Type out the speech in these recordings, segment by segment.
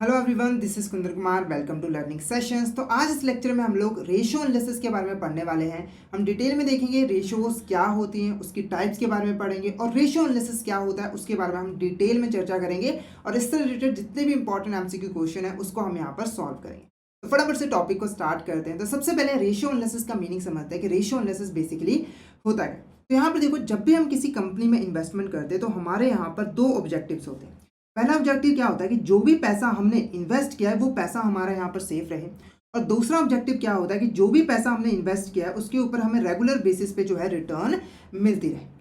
Hello everyone, this is Kundar Kumar. Welcome to learning sessions. तो आज इस लेक्चर में हम लोग रेशियो एनालिसिस के बारे में पढ़ने वाले हैं। हम डिटेल में देखेंगे रेशियोज क्या होती हैं, उसकी टाइप्स के बारे में पढ़ेंगे और रेशियो एनालिसिस क्या होता है उसके बारे में हम डिटेल में चर्चा करेंगे और इससे रिलेटेड जितने भी इंपॉर्टेंट एमसीक्यू क्वेश्चन है उसको हम यहाँ पर सॉल्व करेंगे। तो फटाफट से टॉपिक को स्टार्ट करते हैं। तो सबसे पहले रेशियो एनालिसिस का मीनिंग समझते हैं कि रेशियो एनालिसिस बेसिकली होता है। तो यहाँ पर देखो, जब भी हम किसी कंपनी में इन्वेस्टमेंट करते हैं तो हमारे यहाँ पर दो ऑब्जेक्टिव्स होते हैं। पहला ऑब्जेक्टिव क्या होता है कि जो भी पैसा हमने इन्वेस्ट किया है वो पैसा हमारा यहाँ पर सेफ रहे। और दूसरा ऑब्जेक्टिव क्या होता है कि जो भी पैसा हमने इन्वेस्ट किया है उसके ऊपर हमें रेगुलर बेसिस पे जो है रिटर्न मिलती रहे।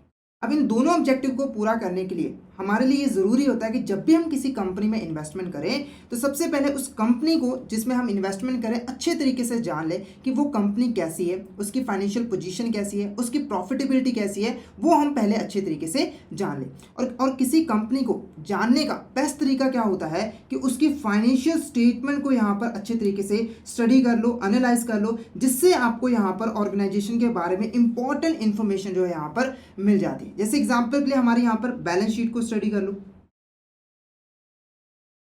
अब इन दोनों ऑब्जेक्टिव को पूरा करने के लिए हमारे लिए ये ज़रूरी होता है कि जब भी हम किसी कंपनी में इन्वेस्टमेंट करें तो सबसे पहले उस कंपनी को जिसमें हम इन्वेस्टमेंट करें अच्छे तरीके से जान लें कि वो कंपनी कैसी है, उसकी फाइनेंशियल पोजीशन कैसी है, उसकी प्रॉफिटेबिलिटी कैसी है, वो हम पहले अच्छे तरीके से जान लें। और किसी कंपनी को जानने का बेस्ट तरीका क्या होता है कि उसकी फाइनेंशियल स्टेटमेंट को यहाँ पर अच्छे तरीके से स्टडी कर लो, एनालाइज कर लो, जिससे आपको यहाँ पर ऑर्गेनाइजेशन के बारे में इंपॉर्टेंट इन्फॉर्मेशन जो है यहाँ पर मिल जाती है। जैसे एग्जाम्पल के लिए हमारे यहाँ पर बैलेंस शीट को स्टडी कर लो,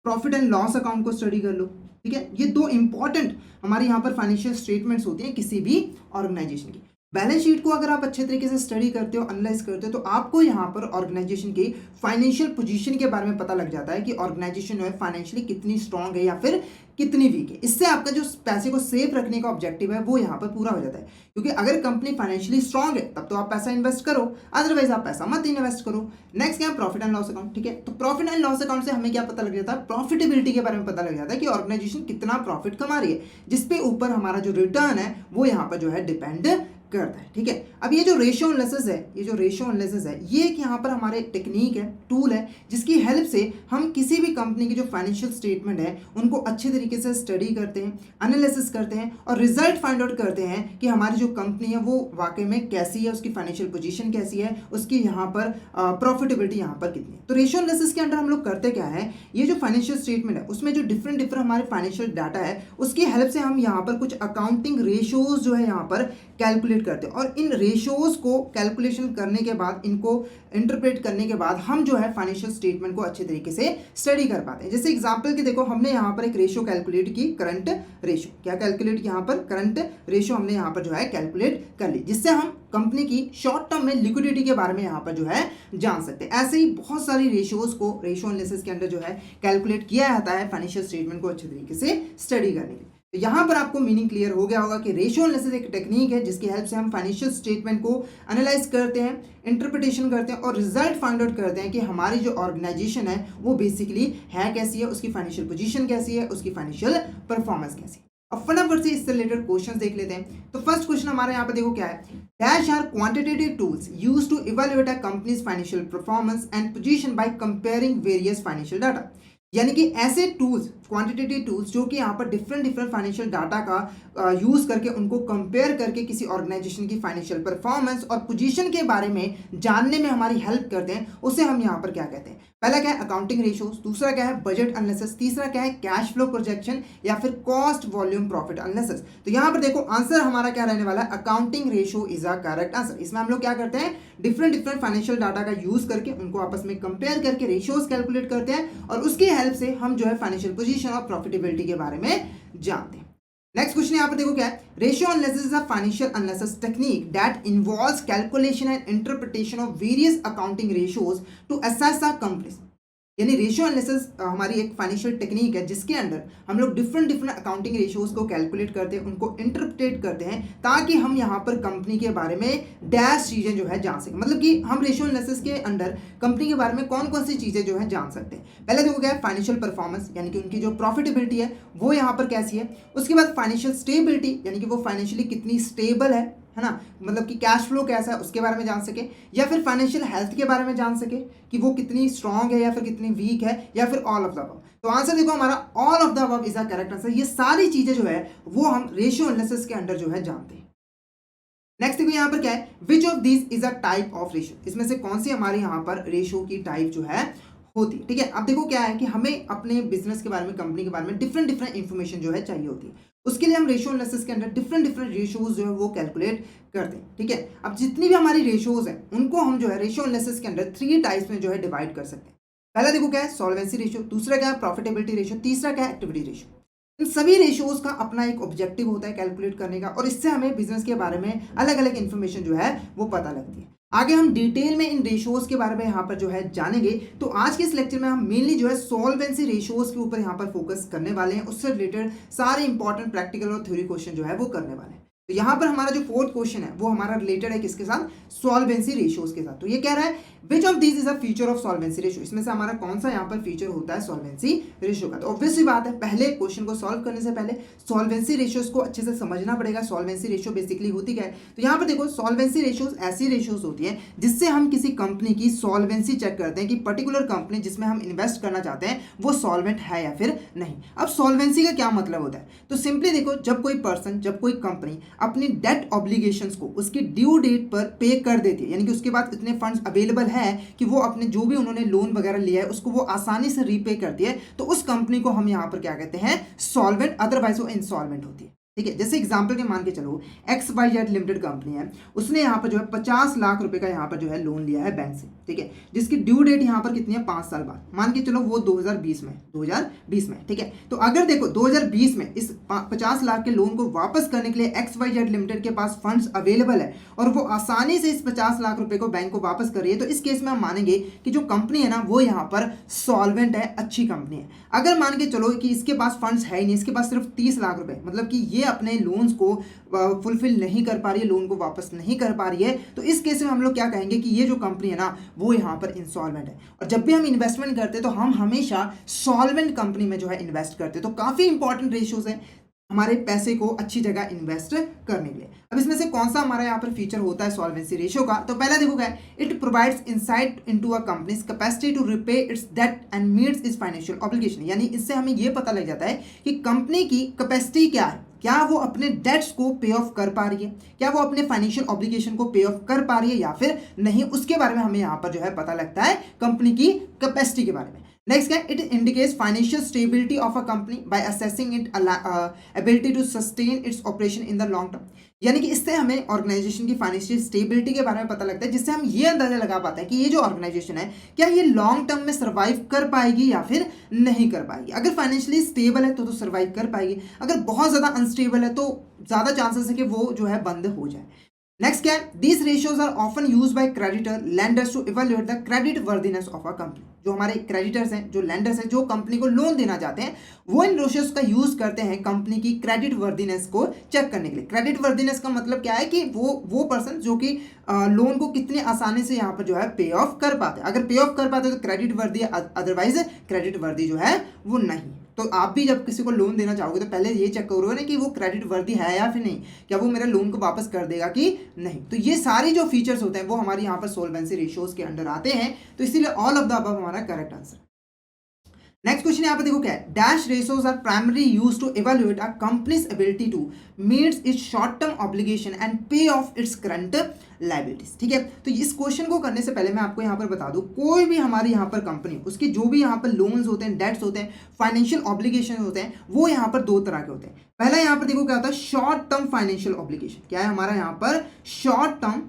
प्रॉफिट एंड लॉस अकाउंट को स्टडी कर लो। ठीक है, ये दो इंपॉर्टेंट हमारे यहाँ पर फाइनेंशियल स्टेटमेंट्स होती हैं किसी भी ऑर्गेनाइजेशन की। बैलेंस शीट को अगर आप अच्छे तरीके से स्टडी करते हो, एनालाइज करते हो, तो आपको यहाँ पर ऑर्गेनाइजेशन की फाइनेंशियल पोजीशन के बारे में पता लग जाता है कि ऑर्गेनाइजेशन जो है फाइनेंशियली कितनी स्ट्रांग है या फिर कितनी वीक है। इससे आपका जो पैसे को सेफ रखने का ऑब्जेक्टिव है वो यहाँ पर पूरा हो जाता है। क्योंकि अगर कंपनी फाइनेंशियली स्ट्रांग है तब तो आप पैसा इन्वेस्ट करो, अदरवाइज आप पैसा मत इन्वेस्ट करो। नेक्स्ट क्या है, प्रॉफिट एंड लॉस अकाउंट। ठीक है, तो प्रॉफिट एंड लॉस अकाउंट से हमें क्या पता लग जाता है, प्रॉफिटेबिलिटी के बारे में पता लग जाता है कि ऑर्गेनाइजेशन कितना प्रॉफिट कमा रही है, जिसपे ऊपर हमारा जो रिटर्न है वो यहाँ पर जो है डिपेंड करता है। ठीक है, अब ये जो रेशियो एनालिसिस है, ये एक यहाँ पर हमारे टेक्निक है, टूल है, जिसकी हेल्प से हम किसी भी कंपनी की जो फाइनेंशियल स्टेटमेंट है उनको अच्छे तरीके से स्टडी करते हैं, एनालिसिस करते हैं और रिजल्ट फाइंड आउट करते हैं कि हमारी जो कंपनी है वो वाकई में कैसी है, उसकी फाइनेंशियल पोजीशन कैसी है, उसकी यहाँ पर प्रॉफिटेबिलिटी यहाँ पर कितनी है। तो रेशियो एनालिसिस के अंदर हम लोग करते क्या है, ये जो फाइनेंशियल स्टेटमेंट है उसमें जो डिफरेंट हमारे फाइनेंशियल डाटा है उसकी हेल्प से हम यहाँ पर कुछ अकाउंटिंग रेशियोज जो है यहाँ पर कैलकुलेट करते हैं। और इन रेशियोज को कैलकुलेशन करने के बाद, इनको इंटरप्रेट करने के बाद हम जो है फाइनेंशियल स्टेटमेंट को अच्छे तरीके से स्टडी कर पाते हैं। जैसे एग्जांपल की देखो, हमने यहाँ पर एक रेशियो कैलकुलेट की, करंट रेशियो। क्या कैलकुलेट, यहाँ पर करंट रेशियो हमने यहाँ पर जो है कैलकुलेट कर ली, जिससे हम कंपनी की शॉर्ट टर्म में लिक्विडिटी के बारे में यहाँ पर जो है जान सकते हैं। ऐसे ही बहुत सारी रेशियोज को रेशियो एनालिसिस के अंदर जो है कैलकुलेट किया जाता है फाइनेंशियल स्टेटमेंट को अच्छे तरीके से स्टडी करने के लिए। तो यहाँ पर आपको मीनिंग क्लियर हो गया होगा कि रेशियो एनालिसिस एक टेक्निक है जिसकी हेल्प से हम फाइनेंशियल स्टेटमेंट को एनालाइज करते हैं, इंटरप्रिटेशन करते हैं और रिजल्ट फाइंड आउट करते हैं कि हमारी जो ऑर्गेनाइजेशन है वो बेसिकली है कैसी है, उसकी फाइनेंशियल पोजीशन कैसी है, उसकी फाइनेंशियल परफॉर्मेंस कैसी है। अब फटाफट से इससे रिलेटेड क्वेश्चन देख लेते हैं। तो फर्स्ट क्वेश्चन हमारे यहाँ पे देखो क्या है, dash are quantitative tools used to evaluate a company's financial performance and position by comparing various financial data. यानी कि ऐसे टूल्स, क्वांटिटेटिव टूल्स, जो कि यहाँ पर डिफरेंट फाइनेंशियल डाटा का यूज़ करके उनको कंपेयर करके किसी ऑर्गेनाइजेशन की फाइनेंशियल परफॉर्मेंस और पोजीशन के बारे में जानने में हमारी हेल्प करते हैं, उसे हम यहाँ पर क्या कहते हैं। पहला क्या है, अकाउंटिंग रेशियोज। दूसरा क्या है, बजट एनालिसिस। तीसरा क्या है, कैश फ्लो प्रोजेक्शन या फिर कॉस्ट वॉल्यूम प्रॉफिट एनालिसिस। तो यहाँ पर देखो आंसर हमारा क्या रहने वाला है, accounting ratio is a correct answer. इसमें हम लोग क्या करते हैं, डिफरेंट फाइनेंशियल डाटा का यूज करके उनको आपस में कंपेयर करके रेशियोज कैलकुलेट करते हैं और उसकी हेल्प से हम जो है फाइनेंशियल पोजीशन और प्रॉफिटेबिलिटी के बारे में जानते हैं। नेक्स्ट क्वेश्चन यहाँ पर देखो क्या है, ratio analysis is a financial analysis technique that involves calculation and interpretation of various accounting ratios to assess a company. यानी रेशियो एनालिसिस हमारी एक फाइनेंशियल टेक्निक है जिसके अंदर हम लोग डिफरेंट अकाउंटिंग रेशियोज को कैलकुलेट करते हैं, उनको इंटरप्रेट करते हैं, ताकि हम यहाँ पर कंपनी के बारे में डैश चीज़ें जो है जान सकें। मतलब कि हम रेशियो एनालिसिस के अंदर कंपनी के बारे में कौन कौन सी चीज़ें जो है जान सकते हैं। पहले देखो क्या है, फाइनेंशियल परफॉर्मेंस, यानी कि उनकी जो प्रॉफिटेबिलिटी है वो यहाँ पर कैसी है। उसके बाद फाइनेंशियल स्टेबिलिटी, यानी कि वो फाइनेंशियली कितनी स्टेबल है ना, मतलब कि कैश फ्लो कैसा है उसके बारे में जान सके, या फिर फाइनेंशियल हेल्थ के बारे में जान सके कि वो कितनी स्ट्रांग है या फिर कितनी वीक है, या फिर ऑल ऑफ द अबव। तो आंसर देखो हमारा all of the above is a correct answer. ये सारी चीजें जो है वो हम रेशियो एनालिसिस के अंदर जो है जानते हैं। नेक्स्ट देखो यहाँ पर क्या है, which of this is a type of ratio. इसमें से कौन सी हमारे यहाँ पर रेशियो की टाइप जो है होती है। ठीक है, अब देखो क्या है कि हमें अपने बिजनेस के बारे में, कंपनी के बारे में डिफरेंट इंफॉर्मेशन जो है चाहिए होती है। उसके लिए हम रेशियो एनालिसिस के अंदर डिफरेंट रेशियोज जो है वो कैलकुलेट करते हैं। ठीक है, अब जितनी भी हमारी रेशियोज हैं उनको हम जो है रेशियो एनालिसिस के अंदर 3 टाइप्स में जो है डिवाइड कर सकते हैं। पहला देखो क्या है, सॉल्वेंसी रेशियो, दूसरा क्या है, प्रॉफिटेबिलिटी रेशियो, तीसरा क्या है, एक्टिविटी रेशियो। इन सभी रेशियोज का अपना एक ऑब्जेक्टिव होता है कैलकुलेट करने का, और इससे हमें बिजनेस के बारे में अलग अलग इन्फॉर्मेशन जो है वो पता लगती है। आगे हम डिटेल में इन रेशियोज के बारे में यहाँ पर जो है जानेंगे। तो आज के इस लेक्चर में हम मेनली जो है सॉल्वेंसी रेशियोज के ऊपर यहाँ पर फोकस करने वाले हैं, उससे रिलेटेड सारे इंपॉर्टेंट प्रैक्टिकल और थ्योरी क्वेश्चन जो है वो करने वाले हैं। तो यहाँ पर हमारा जो फोर्थ क्वेश्चन है वो हमारा रिलेटेड है किसके साथ, सॉल्वेंसी रेशियोज के साथ। तो ये कह रहा है which of this is a feature of solvency ratio, इसमें से हमारा कौन सा यहाँ पर फीचर होता है सॉल्वेंसी रेशियो का। तो ऑब्वियसली बात है, पहले क्वेश्चन को सॉल्व करने से पहले सॉल्वेंसी रेशियोज को अच्छे से समझना पड़ेगा। सॉल्वेंसी रेशियो बेसिकली होती क्या है, तो यहाँ पर देखो सॉल्वेंसी रेशियोज ऐसी रेशियोज होती है जिससे हम किसी कंपनी की सॉल्वेंसी चेक करते हैं कि पर्टिकुलर कंपनी जिसमें हम इन्वेस्ट करना चाहते हैं वो सॉल्वेंट है या फिर नहीं। अब सॉल्वेंसी का क्या मतलब होता है, तो सिंपली देखो, जब कोई पर्सन, जब कोई कंपनी अपनी डेट ऑब्लिगेशंस को उसकी ड्यू डेट पर पे कर देती है, यानी कि उसके बाद इतने फंड्स अवेलेबल है कि वो अपने जो भी उन्होंने लोन वगैरह लिया है उसको वो आसानी से रीपे करती है, तो उस कंपनी को हम यहाँ पर क्या कहते हैं, सॉल्वेंट, अदरवाइज वो इंसॉल्वेंट होती है। ठीक है, जैसे एग्जांपल के मान के चलो XYZ लिमिटेड कंपनी है, उसने यहाँ पर जो है 50 लाख रुपए का यहाँ पर जो है लोन लिया है बैंक से, ठीक है, जिसकी ड्यू डेट यहाँ पर कितनी है, 5 साल बाद, मान के चलो वो 2020 में, ठीक है। तो अगर देखो 2020 में इस 50 लाख के लोन को वापस करने के लिए XYZ लिमिटेड के पास फंड्स अवेलेबल है और वो आसानी से इस 50 लाख रुपए को बैंक को वापस कर रही है, तो इस केस में हम मानेंगे कि जो कंपनी है ना वो यहाँ पर सॉल्वेंट है, अच्छी कंपनी है। अगर मान के चलो कि इसके पास फंड्स है ही नहीं, इसके पास सिर्फ 30 लाख रुपए, मतलब कि ये अपने लोन्स को फुलफिल नहीं कर पा रही है, लोन को वापस नहीं कर पा रही है, तो इस केस में हम लोग क्या कहेंगे कि ये जो कंपनी है ना वो यहाँ पर इंसॉल्वेंट है। और जब भी हम इन्वेस्टमेंट करते हैं तो हम हमेशा सॉल्वेंट कंपनी में जो है इन्वेस्ट करते हैं। तो काफी इंपॉर्टेंट रेशियोज है हमारे पैसे को अच्छी जगह इन्वेस्ट करने के लिए। अब इसमें से कौन सा हमारा यहाँ पर फीचर होता है सॉल्वेंसी रेशियो का, तो पहला देखो क्या है, it provides insight into a company's capacity to repay its debt and meets its financial obligation. यानी इससे हमें ये पता लग जाता है कि कंपनी की कैपेसिटी क्या है, क्या वो अपने डेट्स को पे ऑफ कर पा रही है, क्या वो अपने फाइनेंशियल ऑब्लिगेशन को पे ऑफ कर पा रही है या फिर नहीं, उसके बारे में हमें यहाँ पर जो है पता लगता है कंपनी की कैपेसिटी के बारे में। नेक्स्ट क्या है, it indicates financial stability of a company by assessing it ability to sustain its operation in the long term. यानी कि इससे हमें ऑर्गेनाइजेशन की फाइनेंशियल स्टेबिलिटी के बारे में पता लगता है, जिससे हम ये अंदाजा लगा पाते हैं कि ये जो ऑर्गेनाइजेशन है क्या ये लॉन्ग टर्म में सर्वाइव कर पाएगी या फिर नहीं कर पाएगी। अगर फाइनेंशियली स्टेबल है तो सर्वाइव कर पाएगी, अगर बहुत ज़्यादा अनस्टेबल है तो ज़्यादा चांसेस है कि वो जो है बंद हो जाए। नेक्स्ट क्या है, these ratios are often use by creditor lenders to evaluate the credit worthiness of a company. जो हमारे क्रेडिटर्स हैं, जो लेंडर्स हैं, जो कंपनी को लोन देना चाहते हैं, वो इन रेशियोज का यूज करते हैं कंपनी की क्रेडिट वर्दीनेस को चेक करने के लिए। क्रेडिट वर्दीनेस का मतलब क्या है कि वो पर्सन जो कि लोन को कितने आसानी से यहाँ पर जो है पे ऑफ कर पाते हैं। अगर पे ऑफ कर पाते हैं तो क्रेडिट वर्दी, अदरवाइज क्रेडिट वर्दी जो है वो नहीं। तो आप भी जब किसी को लोन देना चाहोगे तो पहले ये चेक करोगे ना कि वो क्रेडिट वर्दी है या फिर नहीं, क्या वो मेरे लोन को वापस कर देगा कि नहीं। तो ये सारे जो फीचर्स होते हैं वो हमारे यहाँ पर सॉल्वेंसी रेशियोज के अंडर आते हैं, तो इसीलिए ऑल ऑफ द अबव हमारा करेक्ट आंसर। नेक्स्ट क्वेश्चन यहाँ पर देखो क्या है, dash ratios are primary use to evaluate a company's ability to meets its short term obligation and pay off its current liabilities. ठीक है, तो इस क्वेश्चन को करने से पहले मैं आपको यहाँ पर बता दूं, कोई भी हमारी यहाँ पर कंपनी, उसके जो भी यहाँ पर लोन्स होते हैं, डेट्स होते हैं, फाइनेंशियल ऑब्लिगेशन होते हैं, वो यहाँ पर दो तरह के होते हैं। पहला यहाँ पर देखो क्या होता है, शॉर्ट टर्म फाइनेंशियल ऑब्लिगेशन, क्या है हमारा यहाँ पर शॉर्ट टर्म,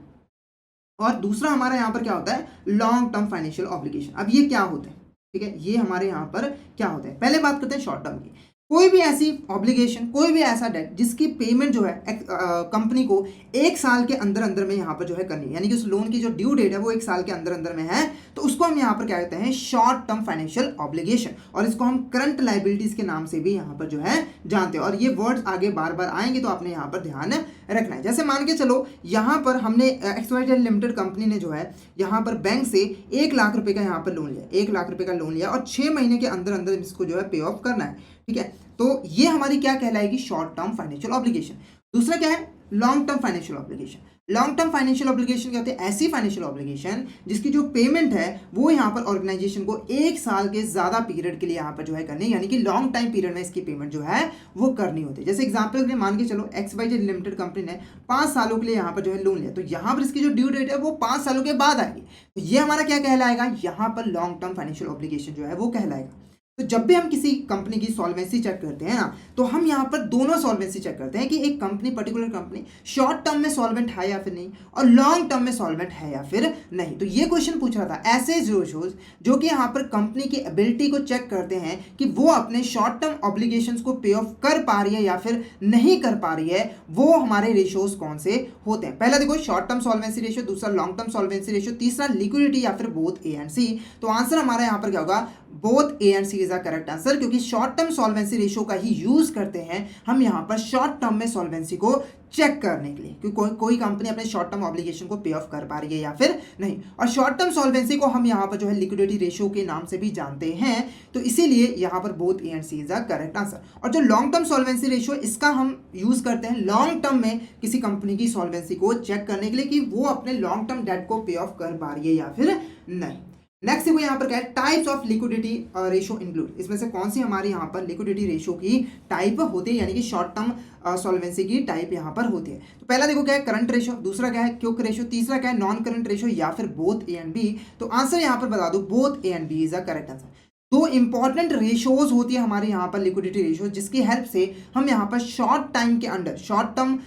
और दूसरा हमारा यहाँ पर क्या होता है लॉन्ग टर्म फाइनेंशियल ऑब्लिगेशन। अब ये क्या होता है, ठीक है, ये हमारे यहाँ पर क्या होता है, पहले बात करते हैं शॉर्ट टर्म की। कोई भी ऐसी ऑब्लिगेशन, कोई भी ऐसा डेट जिसकी पेमेंट जो है कंपनी को 1 साल के अंदर अंदर में यहाँ पर जो है करनी है, यानी कि उस लोन की जो ड्यू डेट है वो 1 साल के अंदर अंदर में है, तो उसको हम यहाँ पर क्या कहते हैं शॉर्ट टर्म फाइनेंशियल ऑब्लिगेशन, और इसको हम करंट लायबिलिटीज के नाम से भी यहाँ पर जो है जानते हैं। और ये वर्ड्स आगे बार बार आएंगे तो आपने यहाँ पर ध्यान रखना है। जैसे मान के चलो यहाँ पर हमने XYZ लिमिटेड कंपनी ने जो है यहाँ पर बैंक से 1 लाख रुपए का यहाँ पर लोन लिया, 1 लाख रुपए का लोन लिया और 6 महीने के अंदर अंदर इसको जो है पे ऑफ करना है। ठीक है, तो ये हमारी क्या कहलाएगी शॉर्ट टर्म फाइनेंशियल ऑब्लिगेशन। दूसरा क्या है long term financial obligation. Long term financial obligation क्या होते हैं, ऐसी फाइनेंशियल ऑब्लिगेशन जिसकी जो पेमेंट है वो यहाँ पर ऑर्गेनाइजेशन को 1 साल के ज्यादा पीरियड के लिए यहाँ पर जो है करनी है, यानी कि लॉन्ग टाइम पीरियड में इसकी पेमेंट जो है वो करनी होती है। जैसे एग्जांपल के लिए मान के चलो XYZ लिमिटेड कंपनी ने 5 सालों के लिए यहाँ पर जो है लोन लिया, तो यहाँ पर इसकी जो ड्यू डेट है वो 5 सालों के बाद आएगी, तो ये हमारा क्या कहलाएगा यहाँ पर लॉन्ग टर्म फाइनेंशियल ऑब्लिगेशन जो है वो कहलाएगा। तो जब भी हम किसी कंपनी की सॉल्वेंसी चेक करते हैं ना, तो हम यहाँ पर दोनों सॉल्वेंसी चेक करते हैं कि एक company, particular company short term में सॉल्वेंट है या फिर नहीं, और लॉन्ग टर्म में सॉल्वेंट है या फिर नहीं। तो ये क्वेश्चन पूछ रहा था ऐसे रेशियोज जो कि यहाँ पर कंपनी की एबिलिटी को चेक करते हैं कि वो अपने शॉर्ट टर्म ऑब्लिगेशंस को पे ऑफ कर पा रही है या फिर नहीं कर पा रही है, वो हमारे रेशियोज कौन से होते हैं। पहला देखो शॉर्ट टर्म सॉल्वेंसी रेशियो, दूसरा लॉन्ग टर्म सॉल्वेंसी रेशियो, तीसरा लिक्विडिटी या फिर बोथ ए एंड सी। तो आंसर हमारा यहाँ पर क्या होगा, both A and C is the correct answer, क्योंकि शॉर्ट टर्म सॉल्वेंसी रेशियो का ही यूज करते हैं हम यहाँ पर शॉर्ट टर्म में सॉल्वेंसी को चेक करने के लिए कि कोई कंपनी अपने शॉर्ट टर्म ऑब्लिगेशन को पे ऑफ कर पा रही है या फिर नहीं। और शॉर्ट टर्म सॉल्वेंसी को हम यहाँ पर जो है लिक्विडिटी रेशियो के नाम से भी जानते हैं, तो इसीलिए यहाँ पर both A and C is the correct answer. और जो लॉन्ग टर्म सॉल्वेंसी रेशियो, इसका हम यूज करते हैं लॉन्ग टर्म में किसी कंपनी की सॉल्वेंसी को चेक करने के लिए कि वो अपने लॉन्ग टर्म डेट को पे ऑफ कर पा रही है या फिर नहीं। नेक्स्ट देखो यहाँ पर क्या है, types of liquidity ratio include, इसमें से कौन सी हमारे यहाँ पर लिक्विडिटी रेशियो की टाइप होती है, यानी कि शॉर्ट टर्म सॉल्वेंसी की टाइप यहाँ पर होती है। तो पहला देखो क्या है, करंट रेशियो, दूसरा क्या है क्विक रेशियो, तीसरा क्या है नॉन करंट रेशियो, या फिर बोथ ए एंड बी। तो आंसर यहाँ पर बता दो, both A and B is the correct answer. दो इंपॉर्टेंट रेशियोज होती है हमारे यहाँ पर लिक्विडिटी रेशियो, जिसकी हेल्प से हम यहाँ पर शॉर्ट टाइम के अंडर शॉर्ट टर्म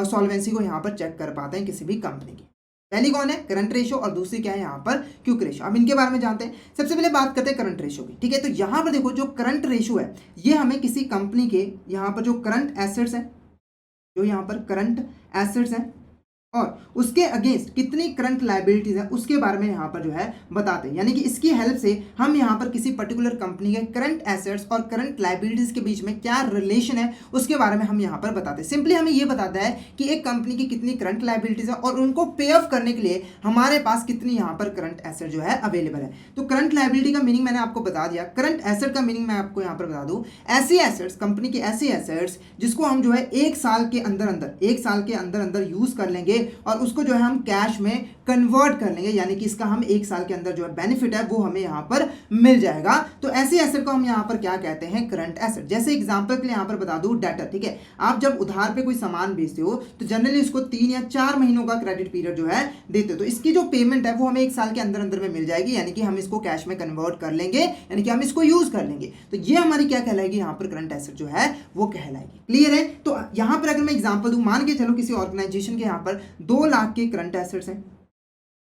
सॉल्वेंसी को यहाँ पर चेक कर पाते हैं किसी भी कंपनी की। पहली कौन है, करंट रेशियो, और दूसरी क्या है यहाँ पर क्विक रेशियो। अब इनके बारे में जानते हैं। सबसे पहले बात करते हैं करंट रेशियो की, ठीक है। तो यहाँ पर देखो जो करंट रेशियो है, ये हमें किसी कंपनी के यहाँ पर जो करंट एसेट्स हैं, जो यहाँ पर करंट एसेट्स हैं और उसके अगेंस्ट कितनी करंट लायबिलिटीज है उसके बारे में यहाँ पर जो है बताते हैं। यानी कि इसकी हेल्प से हम यहाँ पर किसी पर्टिकुलर कंपनी के करंट एसेट्स और करंट लायबिलिटीज के बीच में क्या रिलेशन है उसके बारे में हम यहाँ पर बताते हैं। सिंपली हमें ये बताता है कि एक कंपनी की कितनी करंट लायबिलिटीज है और उनको पे ऑफ करने के लिए हमारे पास कितनी यहाँ पर करंट एसेट जो है अवेलेबल है। तो करंट लायबिलिटी का मीनिंग मैंने आपको बता दिया, करंट एसेट का मीनिंग मैं आपको यहाँ पर बता दूँ, ऐसी एसेट्स, कंपनी की ऐसी एसेट्स जिसको हम जो है एक साल के अंदर यूज कर लेंगे और उसको जो है हम कैश में कन्वर्ट कर लेंगे, यानी कि इसका हम एक साल के अंदर जो है बेनिफिट है वो हमें यहाँ पर मिल जाएगा। तो ऐसे एसेट को हम यहाँ पर क्या कहते हैं, करंट एसेट। जैसे एग्जांपल के लिए यहाँ पर बता दूं डेटर, ठीक है। आप जब उधार पे कोई सामान बेचते हो तो जनरली इसको 3 या 4 महीनों का क्रेडिट पीरियड जो है देते हो, तो इसकी जो पेमेंट है वो हमें एक साल के अंदर अंदर में मिल जाएगी, यानी कि हम इसको कैश में कन्वर्ट कर लेंगे, यानी कि हम इसको यूज कर लेंगे। तो ये हमारी क्या कहलाएगी, यहाँ पर करंट एसेट जो है वो कहलाएगी। क्लियर है। तो यहाँ पर अगर मैं एग्जाम्पल दूं, मान के चलो किसी ऑर्गेनाइजेशन के यहाँ पर 2 लाख के करंट एसेट्स हैं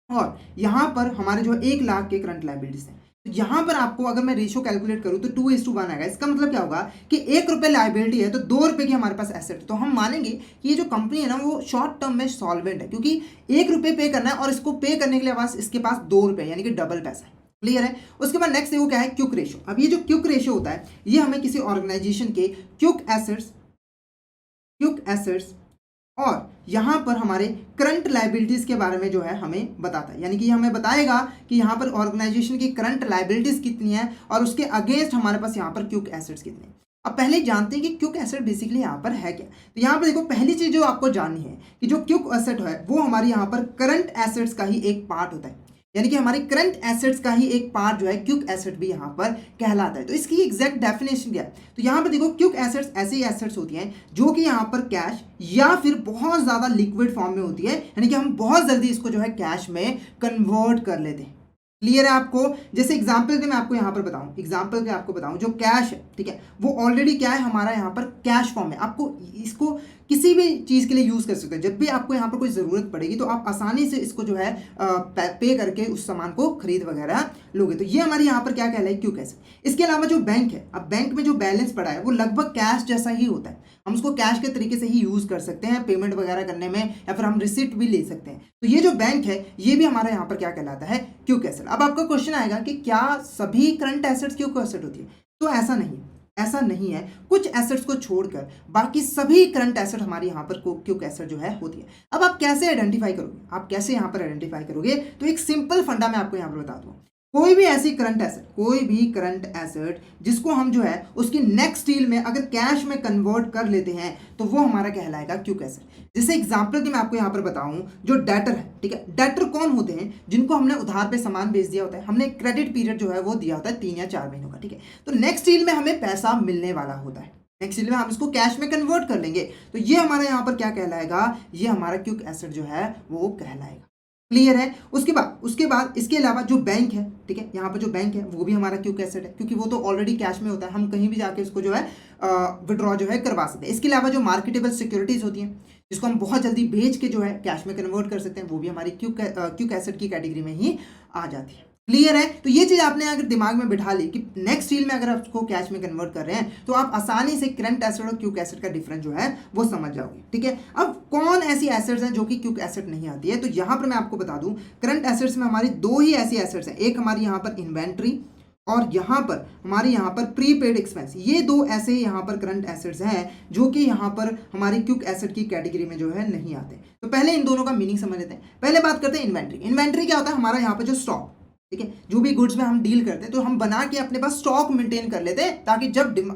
और यहाँ पर हमारे जो 1 लाख के करंट लायबिलिटीज हैं। तो यहाँ पर आपको अगर मैं रेशियो कैलकुलेट करूँ तो 2:1 आएगा। इसका मतलब क्या होगा कि 1 रुपये लायबिलिटी है तो 2 रुपये की हमारे पास एसेट है। तो हम मानेंगे कि ये जो कंपनी है ना वो शॉर्ट टर्म में सॉल्वेंट है, क्योंकि 1 रुपये पे करना है और इसको पे करने के लिए पास इसके पास 2 रुपये, यानी कि डबल पैसा है। क्लियर है। उसके बाद नेक्स्ट देखो क्या है, क्विक रेशियो। अब ये जो क्विक रेशियो होता है ये हमें किसी ऑर्गेनाइजेशन के क्विक एसेट्स और यहाँ पर हमारे करंट लायबिलिटीज के बारे में जो है हमें बताता है, यानी कि हमें बताएगा कि यहाँ पर ऑर्गेनाइजेशन की करंट लायबिलिटीज कितनी है और उसके अगेंस्ट हमारे पास यहाँ पर क्विक एसेट्स कितने हैं। अब पहले जानते हैं कि क्विक एसेट बेसिकली यहाँ पर है क्या। तो यहाँ पर देखो पहली चीज जो आपको जाननी है कि जो क्विक एसेट है वो हमारे यहाँ पर करंट एसेट्स का ही एक पार्ट होता है, यानी कि हमारे करंट एसेट्स का ही एक पार्ट जो है क्विक एसेट भी यहाँ पर कहलाता है। तो इसकी एग्जैक्ट डेफिनेशन क्या है, तो यहाँ पर देखो क्विक एसेट्स ऐसी एसेट्स होती हैं जो कि यहाँ पर कैश या फिर बहुत ज़्यादा लिक्विड फॉर्म में होती है, यानी कि हम बहुत जल्दी इसको जो है कैश में कन्वर्ट कर लेते हैं। क्लियर है आपको। जैसे एग्जाम्पल के मैं आपको यहाँ पर बताऊँ, जो कैश है, ठीक है, वो ऑलरेडी क्या है हमारा यहाँ पर कैश फॉर्म है। आपको इसको किसी भी चीज़ के लिए यूज़ कर सकते हैं। जब भी आपको यहाँ पर कोई ज़रूरत पड़ेगी तो आप आसानी से इसको जो है पे करके उस सामान को खरीद वगैरह लोगे। तो ये हमारे यहाँ पर क्या कहलाए, क्विक एसेट। इसके अलावा जो बैंक है, अब बैंक में जो बैलेंस पड़ा है वो लगभग कैश जैसा ही होता है, हम उसको कैश के तरीके से ही यूज़ कर सकते हैं पेमेंट वगैरह करने में, या फिर हम रिसिप्ट भी ले सकते हैं। तो ये जो बैंक है ये भी हमारे यहाँ पर क्या कहलाता है, क्विक एसेट। अब आपका क्वेश्चन आएगा कि क्या सभी करंट एसेट्स क्विक एसेट होती है, तो ऐसा नहीं है। कुछ एसेट्स को छोड़कर बाकी सभी करंट एसेट हमारे यहाँ पर क्विक एसेट जो है होती है। अब आप कैसे आइडेंटिफाई करोगे, तो एक सिंपल फंडा मैं आपको यहाँ पर बता दूँ। कोई भी करंट एसेट जिसको हम जो है उसकी नेक्स्ट डील में अगर कैश में कन्वर्ट कर लेते हैं तो वो हमारा कहलाएगा क्विक एसेट। जैसे एग्जांपल की मैं आपको यहाँ पर बताऊं, जो डेटर है, ठीक है, डेटर कौन होते हैं, जिनको हमने उधार पे सामान बेच दिया होता है, हमने क्रेडिट पीरियड जो है वो दिया होता है 3 या 4 महीनों का, ठीक है। तो नेक्स्ट डील में हमें पैसा मिलने वाला होता है, नेक्स्ट डील में हम इसको कैश में कन्वर्ट कर लेंगे, तो ये हमारा यहाँ पर क्या कहलाएगा, ये हमारा क्विक एसेट जो है वो कहलाएगा। क्लियर है। उसके बाद इसके अलावा जो बैंक है, ठीक है, यहाँ पर जो बैंक है वो भी हमारा क्विक एसेट है, क्योंकि वो तो ऑलरेडी कैश में होता है, हम कहीं भी जाके उसको जो है विड्रॉ जो है करवा सकते हैं। इसके अलावा जो मार्केटेबल सिक्योरिटीज होती हैं, जिसको हम बहुत जल्दी बेच के जो है कैश में कन्वर्ट कर सकते हैं, वो भी हमारी क्विक एसेट की कैटेगरी में ही आ जाती है। क्लियर है। तो ये चीज़ आपने अगर दिमाग में बिठा ली कि नेक्स्ट डील में अगर आप उसको कैश में कन्वर्ट कर रहे हैं तो आप आसानी से करंट एसेट और क्विक एसेट का डिफरेंस जो है वो समझ जाओगे। ठीक है, अब कौन ऐसी एसेट्स हैं जो कि क्विक एसेट नहीं आती है, तो यहाँ पर मैं आपको बता दूं करंट एसेट्स में हमारी दो ही ऐसी एसेट्स हैं, एक हमारी यहाँ पर इन्वेंट्री और यहाँ पर हमारी यहाँ पर प्रीपेड एक्सपेंस। ये दो ऐसे यहाँ पर करंट एसेट्स हैं जो कि यहाँ पर हमारी क्विक एसेट की कैटेगरी में जो है नहीं आते। तो पहले इन दोनों का मीनिंग समझ लेते हैं। पहले बात करते हैं इन्वेंट्री। इन्वेंट्री क्या होता है, हमारा यहाँ पर जो स्टॉक, ठीक है, जो भी गुड्स में हम डील करते हैं तो हम बना के अपने पास स्टॉक मेंटेन कर लेते हैं ताकि जब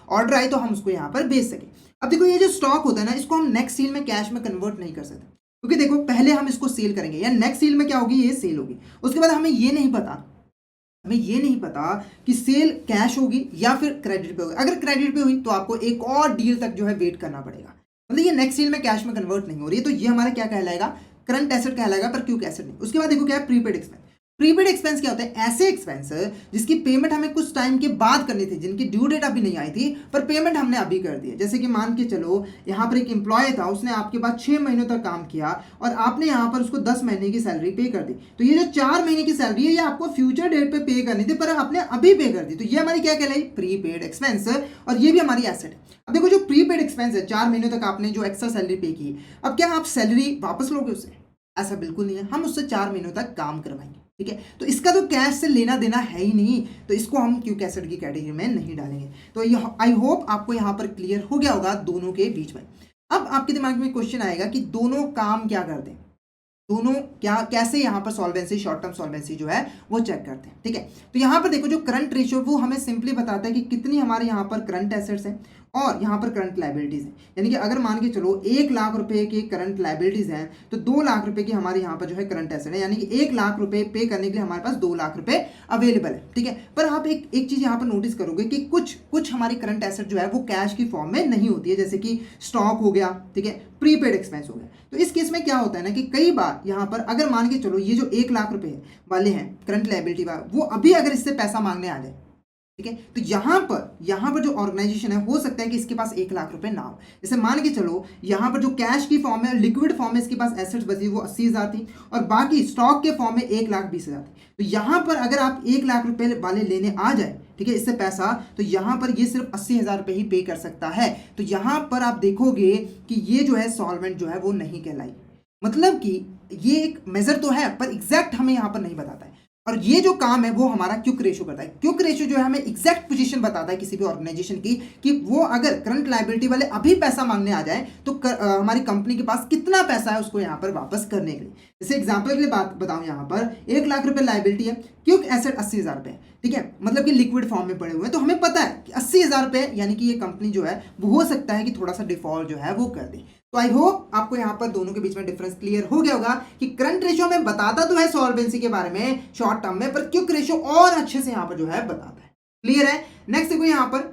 ऑर्डर आए तो हम उसको यहाँ पर बेच सकें। अब देखो ये जो स्टॉक होता है ना, इसको हम नेक्स्ट सेल में कैश में कन्वर्ट नहीं कर सकते, क्योंकि देखो पहले हम इसको सेल करेंगे या नेक्स्ट सेल में क्या होगी, ये सेल होगी। उसके बाद हमें ये नहीं पता कि सेल कैश होगी या फिर क्रेडिट पे होगी। अगर क्रेडिट पे हुई तो आपको एक और डील तक जो है वेट करना पड़ेगा, मतलब ये नेक्स्ट सेल में कैश में कन्वर्ट नहीं हो रही है, तो ये हमारा क्या कहलाएगा, करंट एसेट कहलाएगा, पर क्विक एसेट नहीं। उसके बाद देखो क्या है, प्रीपेड एक्सपेंस। प्रीपेड एक्सपेंस क्या होता है, ऐसे एक्सपेंस जिसकी पेमेंट हमें कुछ टाइम के बाद करनी थी, जिनकी ड्यू डेट अभी नहीं आई थी पर पेमेंट हमने अभी कर दी है। जैसे कि मान के चलो यहाँ पर एक एम्प्लॉय था, उसने आपके पास 6 महीनों तक काम किया और आपने यहाँ पर उसको 10 महीने की सैलरी पे कर दी, तो ये जो 4 महीने की सैलरी है ये आपको फ्यूचर डेट पे पे करनी थी पर आपने अभी पे कर दी, तो ये हमारी क्या कहलाई, प्रीपेड एक्सपेंस, और ये भी हमारी एसेट है। अब देखो जो प्रीपेड एक्सपेंस है, 4 महीनों तक आपने जो एक्स्ट्रा सैलरी पे की, अब क्या आप सैलरी वापस लोगे उससे, ऐसा बिल्कुल नहीं है, हम उससे 4 महीनों तक काम करवाएंगे। ठीक है, तो इसका तो कैश से लेना देना है ही नहीं, तो इसको हम क्विक एसेट की कैटेगरी में नहीं डालेंगे। तो आई होप आपको यहाँ पर क्लियर हो गया होगा दोनों के बीच में। अब आपके दिमाग में क्वेश्चन आएगा कि दोनों काम क्या करते हैं, दोनों क्या कैसे यहाँ पर सॉल्वेंसी, शॉर्ट टर्म सॉल्वेंसी जो है वो चेक करते हैं। ठीक है, तो यहाँ पर देखो जो करंट रेशियो वो हमें सिंपली बताता है कि कितनी हमारे यहाँ पर करंट एसेट्स हैं और यहाँ पर करंट लाइबिलिटीज हैं। यानी कि अगर मान के चलो 1 लाख रुपए की करंट लाइबिलिटीज हैं तो 2 लाख रुपए की हमारे यहाँ पर जो है करंट एसेट है, यानी कि 1 लाख रुपए पे करने के लिए हमारे पास 2 लाख रुपए अवेलेबल है। ठीक है, पर आप एक चीज यहाँ पर नोटिस करोगे कि कुछ हमारी करंट एसेट जो है वो कैश की फॉर्म में नहीं होती है, जैसे कि स्टॉक हो गया, ठीक है, प्रीपेड एक्सपेंस हो गया। तो इस केस में क्या होता है ना कि कई बार यहाँ पर अगर मान के चलो ये जो 1 लाख रुपए वाले हैं करंट लाइबिलिटी वाले, वो अभी अगर इससे पैसा मांगने आ जाए, ठीक है, तो यहाँ पर जो ऑर्गेनाइजेशन है हो सकता है कि इसके पास 1 लाख रुपए ना हो। जैसे मान के चलो यहाँ पर जो कैश की फॉर्म है, लिक्विड फॉर्म में इसके पास एसेट्स बची वो 80,000 थी और बाकी स्टॉक के फॉर्म में 1,20,000 थी। तो यहाँ पर अगर आप 1 लाख रुपए वाले लेने आ जाए, ठीक है, इससे पैसा, तो यहाँ पर ये सिर्फ 80,000 रुपए ही पे कर सकता है। तो यहाँ पर आप देखोगे कि ये जो है सॉल्वेंट जो है वो नहीं कहलाई, मतलब कि ये एक मेजर तो है पर एग्जैक्ट हमें यहाँ पर नहीं बताता है। और ये जो काम है वो हमारा क्विक रेशियो करता है। क्विक रेशियो जो है हमें एग्जैक्ट पोजीशन बताता है किसी भी ऑर्गेनाइजेशन की कि वो अगर करंट लायबिलिटी वाले अभी पैसा मांगने आ जाए तो हमारी कंपनी के पास कितना पैसा है उसको यहाँ पर वापस करने के लिए। जैसे एग्जांपल के लिए बात बताऊं, यहाँ पर 1 लाख रुपए लायबिलिटी है, क्विक एसेट 80,000 रुपए, ठीक है, मतलब कि लिक्विड फॉर्म में पड़े हुए हैं, तो हमें पता है कि 80,000 रुपए यानी कि ये कंपनी जो है वो हो सकता है कि थोड़ा सा डिफॉल्ट जो है वो कर दे। तो आई होप आपको यहाँ पर दोनों के बीच में डिफरेंस क्लियर हो गया होगा कि करंट रेशियो में बताता तो है सॉल्वेंसी के बारे में शॉर्ट टर्म में, पर क्विक रेशियो और अच्छे से यहाँ पर जो है बताता है। क्लियर है। नेक्स्ट देखो यहाँ पर,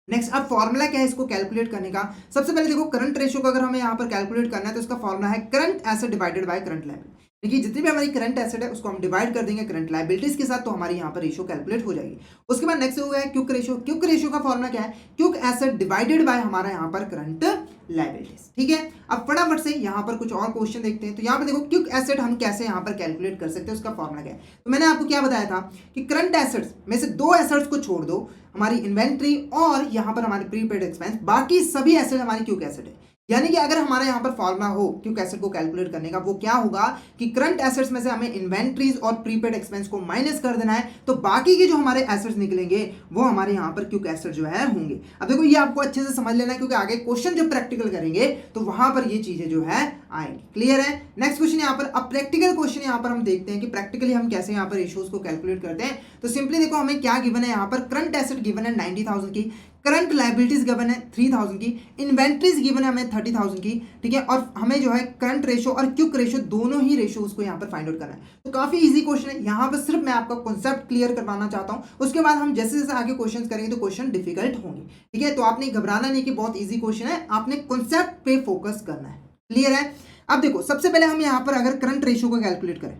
नेक्स्ट अब फॉर्मूला क्या है इसको कैलकुलेट करने का। सबसे पहले देखो करंट रेशियो को अगर हमें यहाँ पर कैलकुलेट करना है तो इसका फॉर्मूला है current asset divided by current liability. देखिए जितनी भी हमारी करंट एसेट है उसको हम डिवाइड कर देंगे करंट लायबिलिटीज के साथ, तो हमारी यहाँ पर रेशियो कैलकुलेट हो जाएगी। उसके बाद नेक्स्ट हो गया क्विक रेशियो। क्विक रेशियो का फॉर्मूला क्या है, क्विक एसेट डिवाइडेड बाय हमारा यहाँ पर करंट लायबिलिटीज। ठीक है, अब फटाफट से यहाँ पर कुछ और क्वेश्चन देखते हैं। तो यहाँ पर देखो क्विक एसेट हम कैसे यहाँ पर कैलकुलेट कर सकते हैं, उसका फॉर्मूला क्या है। तो मैंने आपको क्या बताया था कि करंट एसेट्स में से 2 एसेट्स को छोड़ दो, हमारी इन्वेंट्री और यहाँ पर हमारी प्रीपेड एक्सपेंस, बाकी सभी एसेट हमारी क्विक एसेट है। यानी कि अगर हमारा यहाँ पर फॉर्मूला हो क्विक एसेट को कैलकुलेट करने का, वो क्या होगा कि करंट एसेट्स में से हमें इन्वेंट्रीज और प्रीपेड एक्सपेंस को माइनस कर देना है, तो बाकी के जो हमारे एसेट्स निकलेंगे वो हमारे यहाँ पर क्विक एसेट जो है होंगे। अब देखो ये आपको अच्छे से समझ लेना है क्योंकि आगे क्वेश्चन जब प्रैक्टिकल करेंगे तो वहां पर ये चीजें जो है आएंगी। क्लियर है। नेक्स्ट क्वेश्चन यहाँ पर, अब प्रैक्टिकल क्वेश्चन यहाँ पर हम देखते हैं कि प्रैक्टिकली हम कैसे यहाँ पर रेशियोज को कैलकुलेट करते हैं। तो सिंपली देखो हमें क्या गिवन है, यहाँ पर करंट एसेट गिवन है 90,000 की, करंट लायबिलिटीज गिवन है 3,000 की, इन्वेंट्रीज गिवन है हमें 30,000 की, ठीक है, और हमें जो है करंट रेशियो और क्विक रेशियो दोनों ही रेशियो उसको यहाँ पर फाइंड आउट करना है। तो काफी इजी क्वेश्चन है, यहाँ पर सिर्फ मैं आपका कॉन्सेप्ट क्लियर करवाना चाहता हूँ, उसके बाद हम जैसे जैसे आगे क्वेश्चन करेंगे तो क्वेश्चन डिफिकल्ट होंगे। ठीक है, तो आपने घबराना नहीं कि बहुत ईजी क्वेश्चन है, आपने कॉन्सेप्ट पे फोकस करना है। क्लियर है। अब देखो सबसे पहले हम यहाँ पर अगर करंट रेशियो को कैलकुलेट करें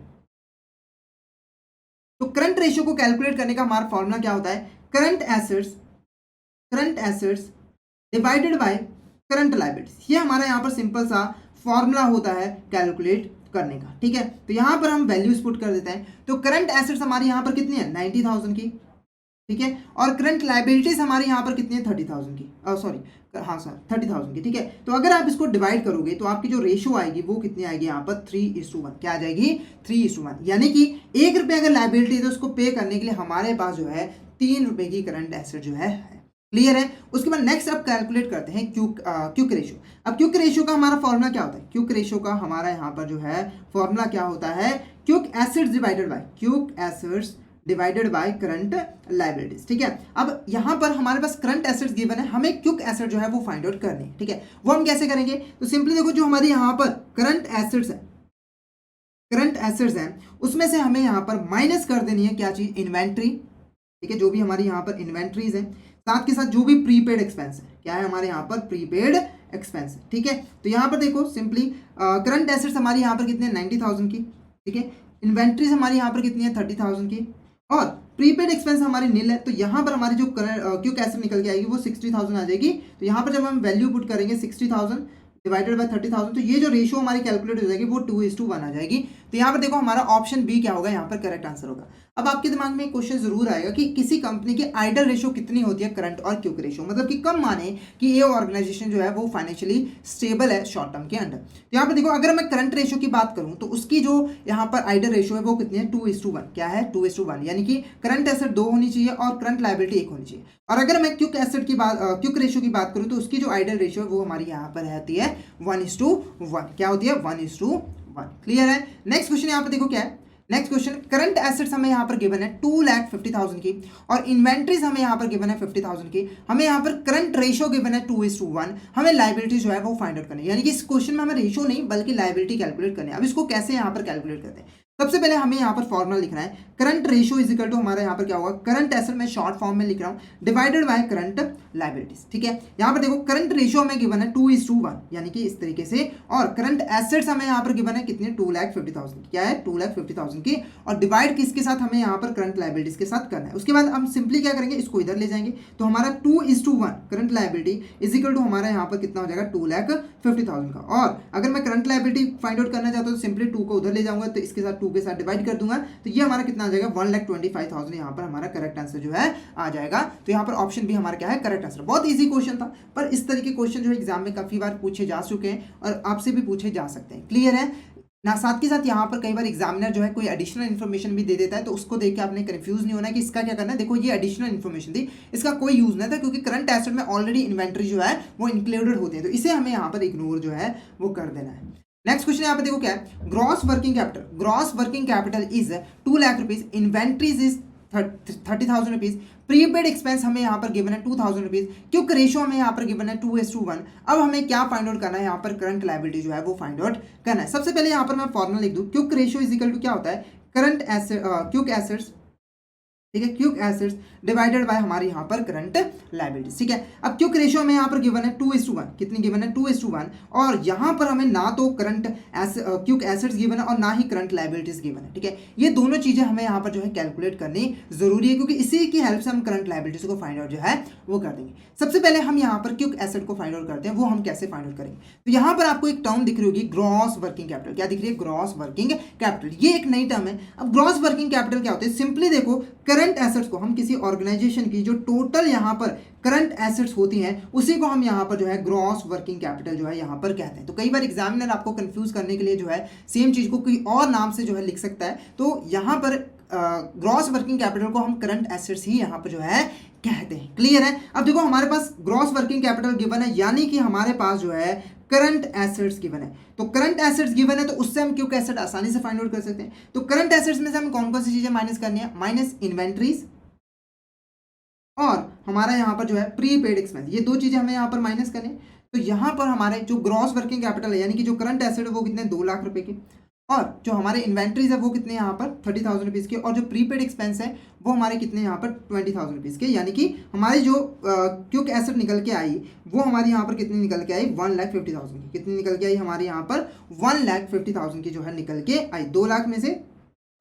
तो करंट रेशियो को कैलकुलेट करने का हमारा फॉर्मूला क्या होता है, current assets divided by current liabilities. ये हमारा यहाँ पर सिंपल सा फॉर्मूला होता है कैलकुलेट करने का, ठीक है। तो यहाँ पर हम वैल्यूज पुट कर देते हैं। तो करंट एसेट्स हमारी यहाँ पर कितनी है 90,000 की, ठीक है, और करंट लायबिलिटीज हमारी यहाँ पर कितनी है 30,000 की, सॉरी हाँ सर 30,000 की, ठीक है। तो अगर आप इसको डिवाइड करोगे तो आपकी जो रेशियो आएगी वो कितनी आएगी यहाँ पर 3:1, क्या आ जाएगी 3:1, यानी कि 1 रुपये अगर लायबिलिटी है तो उसको पे करने के लिए हमारे पास जो है 3 रुपये की करंट एसेट जो है। क्लियर है। उसके बाद नेक्स्ट अब कैलकुलेट करते हैं क्विक रेशियो। अब क्विक रेशियो का हमारा फॉर्मूला क्या होता है, क्विक रेशियो का हमारा यहाँ पर जो है फॉर्मूला क्या होता है, quick assets divided by current liabilities, ठीक है। अब यहाँ पर हमारे पास करंट एसेट्स गिवन है, हमें क्विक एसेट जो है वो फाइंड आउट करनी है, ठीक है। वो हम कैसे करेंगे, तो सिंपली देखो जो हमारे यहाँ पर करंट एसेट्स हैं उसमें से हमें यहाँ पर माइनस कर देनी है क्या चीज, इन्वेंट्री, ठीक है, जो भी हमारी यहाँ पर इन्वेंट्रीज है, साथ के साथ जो भी प्रीपेड एक्सपेंस है, क्या है हमारे यहाँ पर प्रीपेड एक्सपेंस है, ठीक है। तो यहाँ पर देखो सिंपली करंट एसेट्स हमारी यहाँ पर कितने 90,000 की, ठीक है, इन्वेंट्रीज हमारी यहाँ पर कितनी है 30,000 की, और प्रीपेड एक्सपेंस हमारी नील है। तो यहाँ पर हमारी जो क्विक एसेट निकल के आएगी वो 60,000 आ जाएगी। तो यहाँ पर जब हम वैल्यू पुट करेंगे 60,000 डिवाइडेड बाय 30,000 तो ये जो रेशियो हमारी कैलकुलेट हो जाएगी वो 2:1 आ जाएगी। तो यहाँ पर देखो हमारा ऑप्शन बी क्या होगा, यहाँ पर करेक्ट आंसर होगा। अब आपके दिमाग में एक क्वेश्चन जरूर आएगा कि किसी कंपनी की आइडल रेशियो कितनी होती है, करंट और क्विक रेशियो, मतलब कि कब माने कि ये ऑर्गेनाइजेशन जो है वो फाइनेंशियली स्टेबल है शॉर्ट टर्म के अंडर। तो यहाँ पर देखो अगर मैं करंट रेशियो की बात करूँ तो उसकी जो यहाँ पर आइडल रेशियो है वो कितनी है 2:1, क्या है 2:1, यानी कि करंट एसेट 2 होनी चाहिए और करंट लायबिलिटी 1 होनी चाहिए। और अगर मैं क्विक रेशियो की बात करूँ तो उसकी जो आइडल रेशियो है वो हमारी यहाँ पर रहती है 1:1, क्या होती है 1:1। क्लियर है। नेक्स्ट क्वेश्चन यहाँ पर देखो क्या है, नेक्स्ट क्वेश्चन, करंट एसेट्स हमें यहाँ पर गिवन है 2,50,000 की और इन्वेंट्रीज हमें यहाँ पर गिवन है 50,000 की, हमें यहाँ पर करंट रेशियो गिवन है 2:1, हमें लायबिलिटी जो है वो फाइंड आउट करनी है, यानी कि इस क्वेश्चन में हमें रेशियो नहीं बल्कि लायबिलिटी कैलकुलेट करनी है। अब इसको कैसे यहाँ पर कैलकुलेट करते हैं, सबसे पहले हमें यहाँ पर फॉर्मूला लिखना है, current ratio is equal to हमारा यहाँ पर क्या होगा, करंट एसेट में शॉर्ट फॉर्म में लिख रहा हूँ डिवाइडेड बाय करंट लायबिलिटीज, ठीक है। यहाँ पर देखो करंट रेशियो हमें गिवन है 2:1, यानी कि इस तरीके से, और करंट एसेट्स हमें यहाँ पर गिवन है कितने 2,50,000, क्या है 2,50,000 की, और डिवाइड किसके साथ, हमें यहाँ पर करंट लायबिलिटीज के साथ करना है। उसके बाद हम सिंपली क्या करेंगे, इसको इधर ले जाएंगे तो हमारा 2:1 current liability is equal to हमारा यहाँ पर कितना हो जाएगा 2,50,000 का। और अगर मैं करंट लायबिलिटी फाइंड आउट करना चाहता हूँ तो सिंपली 2 को उधर ले जाऊंगा तो इसके साथ 2 के साथ डिवाइड कर दूंगा, तो ये हमारा कितना आ जाएगा 1,25,000, यहाँ पर हमारा करेक्ट आंसर जो है आ जाएगा। तो यहाँ पर ऑप्शन भी हमारा क्या है करेक्ट आंसर। बहुत इजी क्वेश्चन था, पर इस तरह के क्वेश्चन जो है एग्जाम में काफी बार पूछे जा चुके हैं और आपसे भी पूछे जा सकते हैं। क्लियर है ना। साथ के साथ यहाँ पर कई बार एग्जामिनर जो है कोई एडिशनल इन्फॉर्मेशन भी दे देता है, तो उसको देख के आपने कंफ्यूज नहीं होना है कि इसका क्या करना है। देखो ये एडिशनल इन्फॉर्मेशन थी, इसका कोई यूज नहीं था क्योंकि करंट एसेट में ऑलरेडी इन्वेंट्री जो है वो इंक्लूडेड होते हैं, तो इसे हमें यहाँ पर इग्नोर जो है वो कर देना है। नेक्स्ट क्वेश्चन यहाँ पे देखो क्या है, gross working capital is 2 lakh rupees, inventories is 30,000 rupees, prepaid expense हमें यहाँ पर गिवन है 2,000 रुपीज, क्विक रेशियो हमें यहाँ पर गिवन है 2:1। अब हमें क्या फाइंड आउट करना है, यहाँ पर करंट लायबिलिटी जो है वो फाइंड आउट करना है। सबसे पहले यहाँ पर मैं फॉर्मूला लिख दूँ, quick ratio is equal to क्या होता है, क्विक एसेट्स, ठीक है, क्विक एसेट्स डिवाइडेड बाय हमारे यहाँ पर करंट लायबिलिटीज, ठीक है। अब क्विक रेशियो में यहाँ पर गिवन है 2:1, कितनी गिवन है 2:1, और यहाँ पर हमें ना तो क्विक एसेट्स गिवन है और ना ही करंट लायबिलिटीज गिवन है, ठीक है। ये दोनों चीजें हमें यहाँ पर जो है कैलकुलेट करनी जरूरी है क्योंकि इसी की हेल्प से हम करंट लायबिलिटीज को फाइंड आउट जो है वो कर देंगे। सबसे पहले हम यहाँ पर क्विक एसेट को फाइंड आउट करते हैं, वो हम कैसे फाइंड आउट करेंगे। तो यहाँ पर आपको एक टर्म दिख रही होगी ग्रॉस वर्किंग कैपिटल, क्या दिख रही है ग्रॉस वर्किंग कैपिटल, ये एक नई टर्म है। अब ग्रॉस वर्किंग कैपिटल क्या होता है, सिंपली देखो करंट एसेट्स को हम किसी ऑर्गेनाइजेशन की जो टोटल यहाँ पर करंट एसेट्स होती हैं उसी को हम यहाँ पर जो है ग्रॉस वर्किंग कैपिटल जो है यहाँ पर कहते हैं। तो कई बार एग्जामिनर आपको कंफ्यूज करने के लिए जो है सेम चीज को कोई और नाम से जो है लिख सकता है, तो यहाँ पर ग्रॉस वर्किंग कैपिटल को हम करंट एसेट्स ही यहाँ पर जो है कहते हैं। क्लियर है। अब देखो हमारे पास ग्रॉस वर्किंग कैपिटल गिवन है, यानी कि हमारे पास जो है करंट एसेट्स गिवन है, तो करंट एसेट्स गिवन है तो उससे हम क्विक एसेट आसानी से फाइंड आउट कर सकते हैं। तो करंट एसेट्स में से हम कौन कौन सी चीजें माइनस करनी है, माइनस इन्वेंट्रीज और हमारा यहाँ पर जो है प्रीपेड एक्सपेंस, ये दो चीजें हमें यहाँ पर माइनस करनी है। तो यहाँ पर हमारे जो ग्रॉस वर्किंग कैपिटल है यानी कि जो करंट एसेट है वो कितने 2 लाख रुपए की, और जो हमारे इन्वेंट्रीज है वो कितने यहाँ पर 30,000 रुपीज़ के, और जो प्रीपेड एक्सपेंस है वो हमारे कितने यहाँ पर 20,000 रुपीज़ के, यानी कि हमारी जो क्विक एसेट निकल के आई वो हमारी यहाँ पर कितनी निकल के आई 1,50,000 की। कितनी निकल के आई हमारे यहाँ पर 1,50,000 की जो है निकल के आई। 2 लाख में से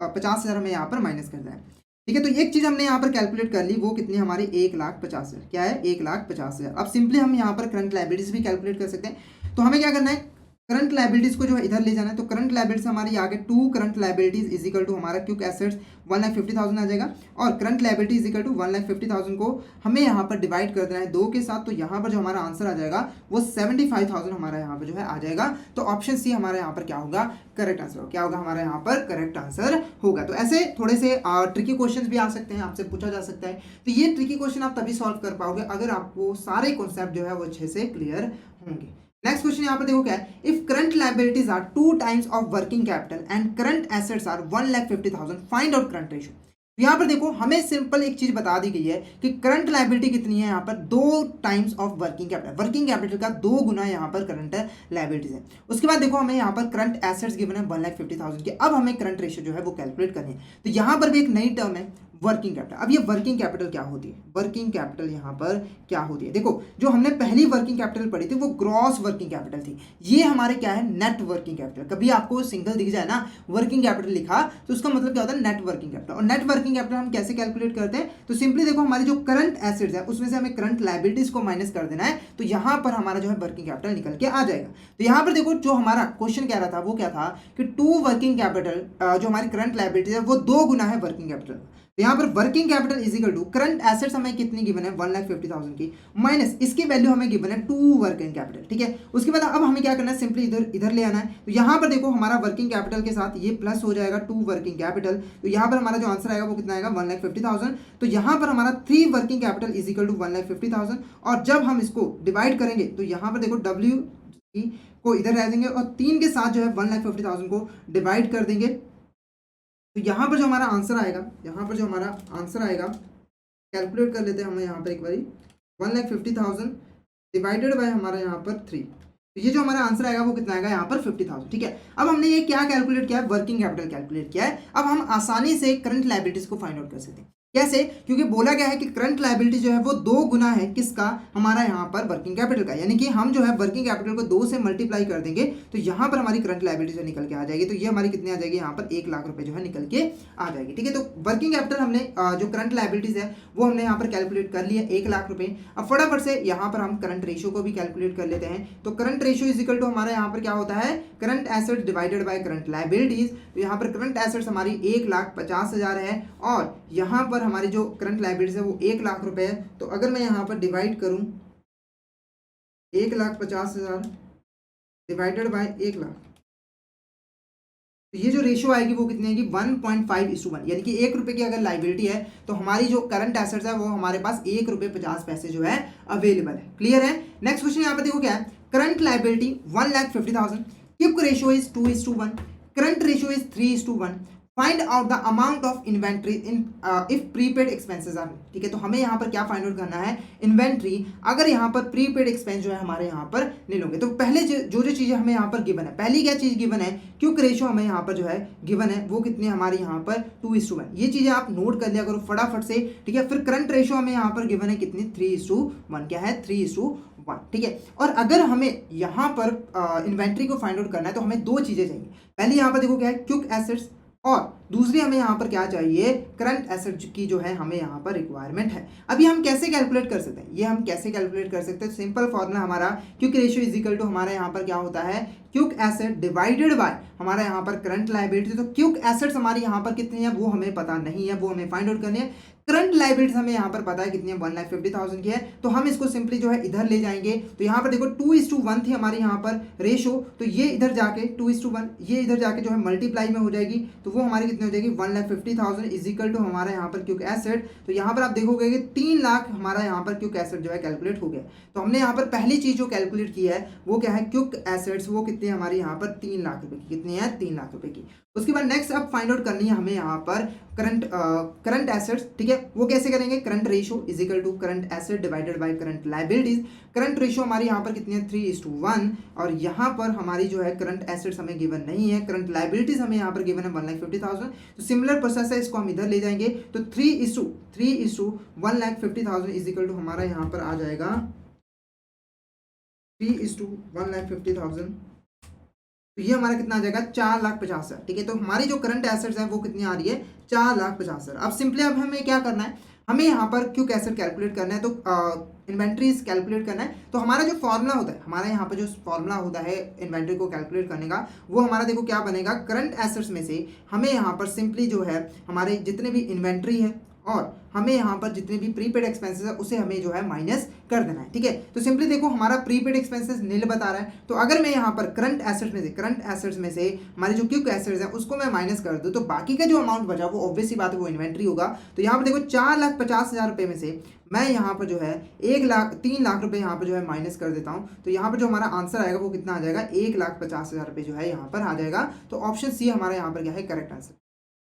50,000 हमें यहाँ पर माइनस करना है। ठीक है, तो एक चीज़ हमने यहाँ पर कैलकुलेट कर ली, वो कितनी हमारी 1,50,000, क्या है 1,50,000। अब सिंपली हम यहाँ पर करंट लायबिलिटीज भी कैलकुलेट कर सकते हैं। तो हमें क्या करना है, करंट लायबिलिटीज को जो है इधर ले जाना है। तो करंट लायबिलिटीज हमारी आगे 2 current liabilities is equal to हमारा क्विक एसेट्स 1,50,000 आ जाएगा, और current liability is equal to 1,50,000 को हमें यहाँ पर डिवाइड कर देना है 2 के साथ। तो यहाँ पर जो हमारा आंसर आ जाएगा वो 75,000 हमारा यहाँ पर जो है आ जाएगा। तो ऑप्शन सी हमारा यहाँ पर क्या होगा, करेक्ट आंसर होगा। क्या होगा हमारा यहाँ पर करेक्ट आंसर होगा। तो ऐसे थोड़े से ट्रिकी क्वेश्चंस भी आ सकते हैं, आपसे पूछा जा सकता है। तो ये ट्रिकी क्वेश्चन आप तभी सॉल्व कर पाओगे अगर आपको सारे कॉन्सेप्ट जो है वो अच्छे से क्लियर होंगे। नेक्स्ट क्वेश्चन यहाँ पर देखो क्या है, if current liabilities are 2 times of working capital and current assets are 1,50,000, find out current ratio. यहाँ पर देखो हमें सिंपल एक चीज बता दी गई है कि करंट लायबिलिटी कितनी है यहाँ पर 2 times of working capital. Working capital का 2 गुना यहाँ पर करंट लायबिलिटीज है। उसके बाद देखो हमें यहाँ पर करंट एसेट्स गिवन है 1,50,000 के। अब हमें करंट रेशियो जो है वो कैलकुलेट करनी है। तो यहाँ पर भी एक नई टर्म है वर्किंग कैपिटल। अब ये वर्किंग कैपिटल क्या होती है, वर्किंग कैपिटल यहाँ पर क्या होती है, देखो जो हमने पहली वर्किंग कैपिटल पढ़ी थी वो ग्रॉस वर्किंग कैपिटल थी। ये हमारे क्या है, नेट वर्किंग कैपिटल। कभी आपको सिंगल दिख जाए ना वर्किंग कैपिटल लिखा तो उसका मतलब क्या होता है, नेट वर्किंग कैपिटल। और नेट वर्किंग कैपिटल हम कैसे कैलकुलेट करते हैं, तो सिंपली देखो हमारी जो करंट एसेट्स है उसमें से हमें करंट लायबिलिटीज को माइनस कर देना है। तो यहाँ पर हमारा जो है वर्किंग कैपिटल निकल के आ जाएगा। तो यहाँ पर देखो जो हमारा क्वेश्चन कह रहा था वो क्या था कि 2 वर्किंग कैपिटल जो हमारी करंट लायबिलिटीज है वो 2 गुना है वर्किंग कैपिटल। तो यहाँ पर working capital is equal to current assets हमें कितनी गिवन है 1,50,000 की, माइनस इसकी वैल्यू हमें गिवन है 2 वर्किंग कैपिटल। ठीक है, उसके बाद अब हमें क्या करना है, सिंपली इधर ले आना है। तो यहाँ पर देखो हमारा वर्किंग कैपिटल के साथ ये प्लस हो जाएगा 2 वर्किंग कैपिटल। तो यहाँ पर हमारा जो आंसर आएगा वो कितना आएगा 1,50,000। तो यहाँ पर हमारा 3 working capital is equal to 1,50,000। और जब हम इसको डिवाइड करेंगे तो यहाँ पर देखो W को इधर रह देंगे और 3 के साथ जो है 1,50,000 को डिवाइड कर देंगे। तो यहाँ पर जो हमारा आंसर आएगा, यहाँ पर जो हमारा आंसर आएगा कैलकुलेट कर लेते हैं हम यहाँ पर एक बारी, 1,50,000 डिवाइडेड बाय हमारा यहाँ पर 3। तो ये जो हमारा आंसर आएगा वो कितना आएगा यहाँ पर 50,000। ठीक है, अब हमने ये क्या कैलकुलेट किया है, वर्किंग कैपिटल कैलकुलेट किया है। अब हम आसानी से करंट लायबिलिटीज को फाइंड आउट कर सकते हैं। कैसे, क्योंकि बोला गया है कि करंट लायबिलिटी जो है वो 2 गुना है किसका, हमारा यहाँ पर वर्किंग कैपिटल का। यानी कि हम जो है वर्किंग कैपिटल को 2 से मल्टीप्लाई कर देंगे तो यहाँ पर हमारी करंट लायबिलिटी जो निकल के आ जाएगी। तो ये हमारी कितनी आ जाएगी, यहाँ पर 1 लाख रुपए जो है निकल के आ जाएगी। ठीक है, तो वर्किंग कैपिटल हमने जो करंट लायबिलिटीज है वो हमने यहाँ पर कैलकुलेट कर लिया 1 लाख रुपए। अब फटाफट से यहाँ पर हम करंट रेशियो को भी कैलकुलेट कर लेते हैं। तो current ratio is equal to हमारा यहाँ पर क्या होता है, current assets divided by current liabilities. तो यहाँ पर करंट एसेट्स हमारी 1,50,000 है और यहाँ पर हमारी जो करंट लायबिलिटीज है वो 1 लाख रुपए है। तो अगर मैं यहाँ पर डिवाइड करूं 1,50,000 डिवाइडेड बाय 1 लाख, तो ये जो रेशियो आएगी वो कितनी आएगी 1.5:1। यानी कि 1 रुपए की अगर लायबिलिटी है तो हमारी जो करंट एसेट्स है वो हमारे पास 1 रुपए 50 पैसे जो है अवेलेबल है। क्लियर है। नेक्स्ट क्वेश्चन यहाँ पर देखो क्या है, current liability 1,50,000, quick ratio is 2:1, current ratio is 3:1। Find out the amount of inventory in if prepaid expenses are. ठीक है, तो हमें यहाँ पर क्या फाइंड आउट करना है, इन्वेंट्री अगर यहाँ पर प्रीपेड एक्सपेंस जो है हमारे यहाँ पर नहीं होंगे। तो पहले जो चीज़ें हमें यहाँ पर गिवन है, पहली क्या चीज़ गिवन है, क्विक रेशियो हमें यहाँ पर जो है गिवन है वो कितनी हमारे यहाँ पर 2:1। ये चीज़ें आप नोट कर लिया करो फटाफट से। ठीक है, फिर करंट रेशियो हमें यहाँ पर गिवन है कितनी 3:1, क्या है 3:1। ठीक है, और अगर हमें यहाँ पर इन्वेंट्री को फाइंड आउट करना है तो हमें 2 चीज़ें चाहिए। पहली यहाँ पर देखो क्या है, क्विक एसेट्स, और दूसरी हमें यहाँ पर क्या चाहिए, करंट एसेट की जो है हमें यहाँ पर रिक्वायरमेंट है। अभी हम कैसे कैलकुलेट कर सकते हैं, ये हम कैसे कैलकुलेट कर सकते हैं, सिंपल फॉर्मूला हमारा quick ratio is equal to हमारे यहाँ पर क्या होता है, क्विक एसेट डिवाइडेड बाय हमारा यहाँ पर करंट लायबिलिटी। तो क्विक एसेट्स हमारी यहाँ पर कितनी है वो हमें पता नहीं है, वो हमें फाइंड आउट करनी है। करंट लायबिलिटीज हमें यहाँ पर पता है कितनी है 1,50,000 की है। तो हम इसको सिंपली जो है इधर ले जाएंगे। तो यहाँ पर देखो 2:1 थी हमारी यहाँ पर रेशो, तो ये इधर जाके 2:1 ये इधर जाके जो है मल्टीप्लाई में हो जाएगी। तो वो हमारी कितनी हो जाएगी 1,50,000 इज इक्वल टू हमारा यहाँ पर क्विक एसेट। तो यहाँ पर आप देखोगे कि 3 लाख हमारा यहाँ पर क्विक एसेट जो है कैलकुलेट हो गया। तो हमने यहाँ पर पहली चीज जो कैलकुलेट की है वो क्या है, क्विक एसेट्स, वो कितनी हमारी यहाँ पर 3 लाख रुपए की, कितनी है 3 लाख रुपए की। उसके बाद नेक्स्ट अब फाइंड आउट करनी है हमें यहाँ पर करंट एसेट्स, ठीक है। वो कैसे करेंगे, current ratio is equal to current asset divided by current liabilities. Current ratio हमारी यहाँ पर कितनी है 3:1, और यहाँ पर हमारी जो है करंट एसेट्स हमें गिवन नहीं है, करंट लायबिलिटीज हमें यहाँ पर गिवन है 1,50,000। तो सिमिलर प्रोसेस है, इसको हम इधर ले जाएंगे। तो 3:1,50,000 इज इक्वल टू हमारा यहाँ पर आ जाएगा 3:1,50,000। तो ये हमारा कितना आ जाएगा 4,50,000, ठीक है। तो हमारी जो करंट एसेट्स है वो कितनी आ रही है 4,50,000। अब सिंपली अब हमें क्या करना है, हमें यहाँ पर क्विक एसेट कैलकुलेट करना है, तो इन्वेंट्रीज कैलकुलेट करना है। तो हमारा जो फॉर्मूला होता है, हमारा यहाँ पर जो फॉर्मूला होता है इन्वेंट्री को कैलकुलेट करने का, वो हमारा देखो क्या बनेगा, करंट एसेट्स में से हमें यहाँ पर सिंपली जो है हमारे जितने भी इन्वेंट्री है और हमें यहाँ पर जितने भी प्रीपेड एक्सपेंसेस है उसे हमें जो है माइनस कर देना है, ठीक है। तो सिंपली देखो हमारा प्रीपेड एक्सपेंसेस नील बता रहा है, तो अगर मैं यहाँ पर करंट एसेट्स में से हमारे जो क्विक एसेट्स हैं उसको मैं माइनस कर दूँ, तो बाकी का जो अमाउंट बचा वो ऑब्वियसली बात है वो इन्वेंट्री होगा। तो यहाँ पर देखो 4,50,000 रुपये में से मैं यहाँ पर जो है 3 लाख रुपये यहाँ पर जो है माइनस कर देता हूँ। तो यहाँ पर जो हमारा आंसर आएगा वो कितना आ जाएगा 1,50,000 रुपये जो है यहाँ पर आ जाएगा। तो ऑप्शन सी हमारा यहाँ पर क्या है, करेक्ट आंसर,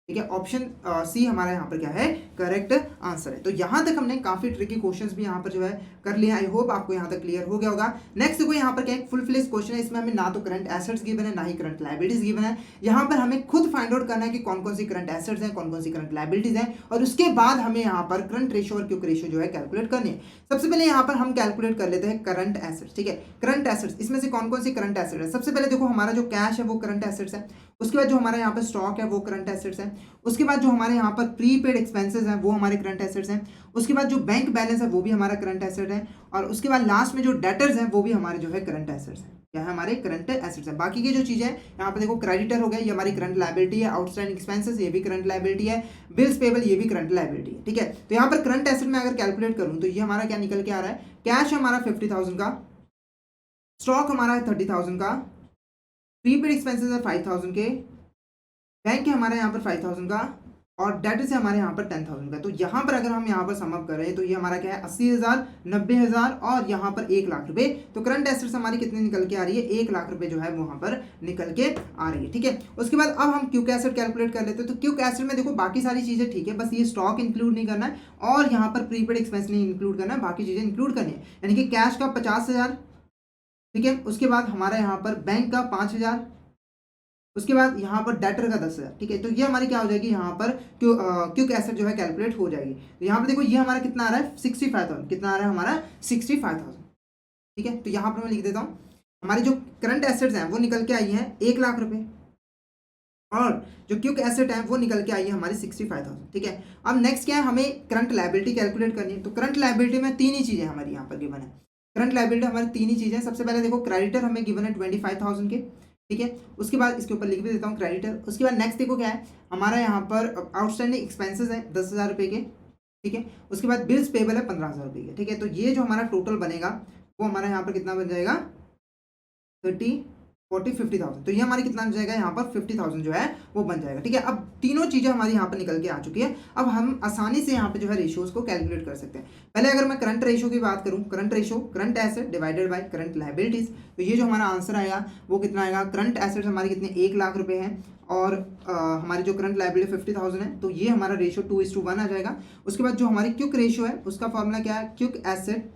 ठीक है। ऑप्शन सी हमारा यहाँ पर क्या है, करेक्ट आंसर है। तो यहाँ तक हमने काफी ट्रिकी क्वेश्चंस भी यहाँ पर जो है कर लिया। आई होप आपको यहाँ तक क्लियर हो गया होगा। नेक्स्ट देखो यहाँ पर क्या है, फुल फ्लेज क्वेश्चन है। इसमें हमें ना तो करंट एसेट्स गिवन है, ना ही करंट लायबिलिटीज गिवन है। यहाँ पर हमें खुद फाइंड आउट करना है कि कौन कौन सी करंट एसेट्स हैं, कौन कौन सी करंट लायबिलिटीज हैं, और उसके बाद हमें यहाँ पर करंट रेशियो और क्विक रेशियो जो है कैलकुलेट करनी है। सबसे पहले यहाँ पर हम कैलकुलेट कर लेते हैं करंट एसेट्स, ठीक है। करंट एसेट्स, इसमें से कौन कौन सी करंट एसेट है। सबसे पहले देखो हमारा जो कैश है वो करंट एसेट्स है। उसके बाद जो हमारे यहाँ पर स्टॉक है वो करंट एसेट्स है। उसके बाद जो हमारे यहाँ पर प्रीपेड एक्सपेंसेस हैं वो हमारे करंट एसेट्स हैं। उसके बाद जो बैंक बैलेंस है वो भी हमारा करंट एसेट है। और उसके बाद लास्ट में जो डेटर्स हैं वो भी हमारे जो है करंट एसेट्स हैं। क्या है, हमारे करंट एसेट्स हैं। बाकी की जो चीज़ें यहाँ पर देखो, क्रेडिटर हो गया, ये हमारी करंट लायबिलिटी है। आउटस्टैंडिंग एक्सपेंसेस, ये भी करंट लायबिलिटी है। बिल्स पेबल, ये भी करंट लायबिलिटी है, ठीक है। तो यहाँ पर करंट एसेट में अगर कैलकुलेट करूँ तो ये हमारा क्या निकल के आ रहा है, कैश हमारा 50,000 का, स्टॉक हमारा है 30,000 का, प्रीपेड एक्सपेंसेस है 5,000 के, बैंक है हमारे यहाँ पर 5,000 का, और डेट से हमारे यहाँ पर 10,000 का। तो यहाँ पर अगर हम यहाँ पर सम अप करें तो ये हमारा क्या है 80,000, 90,000 और यहाँ पर 1 लाख रुपए। तो करंट एसेट्स हमारी कितनी निकल के आ रही है, 1 लाख रुपए जो है वहाँ पर निकल के आ रही है, ठीक है। उसके बाद अब हम क्विक एसेट कैलकुलेट कर लेते हैं। तो क्विक एसेट में देखो बाकी सारी चीज़ें ठीक है, बस ये स्टॉक इंक्लूड नहीं करना है और यहाँ पर प्रीपेड एक्सपेंस नहीं इंक्लूड करना है, बाकी चीज़ें इंक्लूड करनी है। यानी कि कैश का 50,000, ठीक है। उसके बाद हमारा यहाँ पर बैंक का 5,000, उसके बाद यहाँ पर डेटर का 10,000, ठीक है। तो ये हमारी क्या हो जाएगी, यहाँ पर क्विक एसेट जो है कैलकुलेट हो जाएगी। तो यहाँ पर देखो ये हमारा कितना आ रहा है 65,000, कितना आ रहा है हमारा 65,000, ठीक है। तो यहाँ पर मैं लिख देता हूँ हमारी जो करंट एसेट्स हैं वो निकल के आई हैं 1 लाख रुपए, और जो क्विक एसेट है वो निकल के आई है हमारी 65,000, ठीक है। अब नेक्स्ट क्या है, हमें करंट लायबिलिटी कैलकुलेट करनी है। तो करंट लायबिलिटी में 3 ही चीज़ें हमारी यहाँ पर गिवन है। करंट लायबिलिटी हमारी 3 ही चीज़ें। सबसे पहले देखो क्रेडिटर हमें गिवन है 25,000 के, ठीक है। उसके बाद इसके ऊपर लिख भी देता हूँ क्रेडिटर। उसके बाद नेक्स्ट देखो क्या है, हमारा यहाँ पर आउटस्टैंडिंग एक्सपेंसेस है 10,000 रुपये के, ठीक है। उसके बाद बिल्स पेबल है 15,000 रुपये के, ठीक है। तो ये जो हमारा टोटल बनेगा वो हमारा यहाँ पर कितना बन जाएगा 30, 40, 50,000। तो ये हमारी कितना बन जाएगा यहाँ पर 50,000 जो है वो बन जाएगा, ठीक है। अब तीनों चीज़ें हमारी यहाँ पर निकल के आ चुकी है। अब हम आसानी से यहाँ पे जो है रेशियोज को कैलकुलेट कर सकते हैं। पहले अगर मैं करंट रेशियो की बात करूँ, current ratio current asset divided by current liabilities, तो ये जो हमारा आंसर आएगा वो कितना आएगा, करंट एसेट्स हमारी कितने 1 लाख रुपए हैं और हमारी जो करंट लायबिलिटी 50,000 है, तो ये हमारा रेशियो 2:1 आ जाएगा। उसके बाद जो हमारी क्विक रेशियो है उसका फॉर्मूला क्या है, क्विक एसेट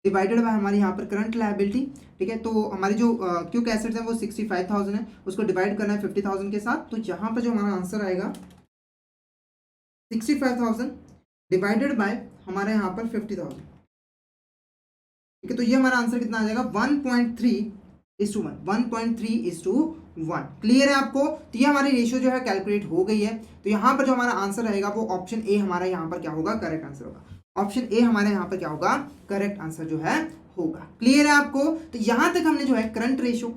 डिवाइडेड बाय हमारी यहाँ पर करंट लायबिलिटी, ठीक है। तो हमारी जो क्विक एसेट्स हैं वो 65,000 है, उसको डिवाइड करना है 50,000 के साथ। तो यहाँ पर जो हमारा आंसर आएगा 65,000 डिवाइडेड बाय हमारे यहाँ पर 50,000, ठीक है। तो ये हमारा आंसर कितना आ जाएगा 1.3:1, 1.3:1। क्लियर है आपको। तो ये हमारी रेशियो जो है कैलकुलेट हो गई है। तो यहाँ पर जो हमारा आंसर रहेगा वो ऑप्शन ए हमारा यहाँ पर क्या होगा, करेक्ट आंसर होगा। ऑप्शन ए हमारे यहाँ पर क्या होगा, करेक्ट आंसर जो है होगा। क्लियर है आपको। तो यहाँ तक हमने जो है करंट रेशियो,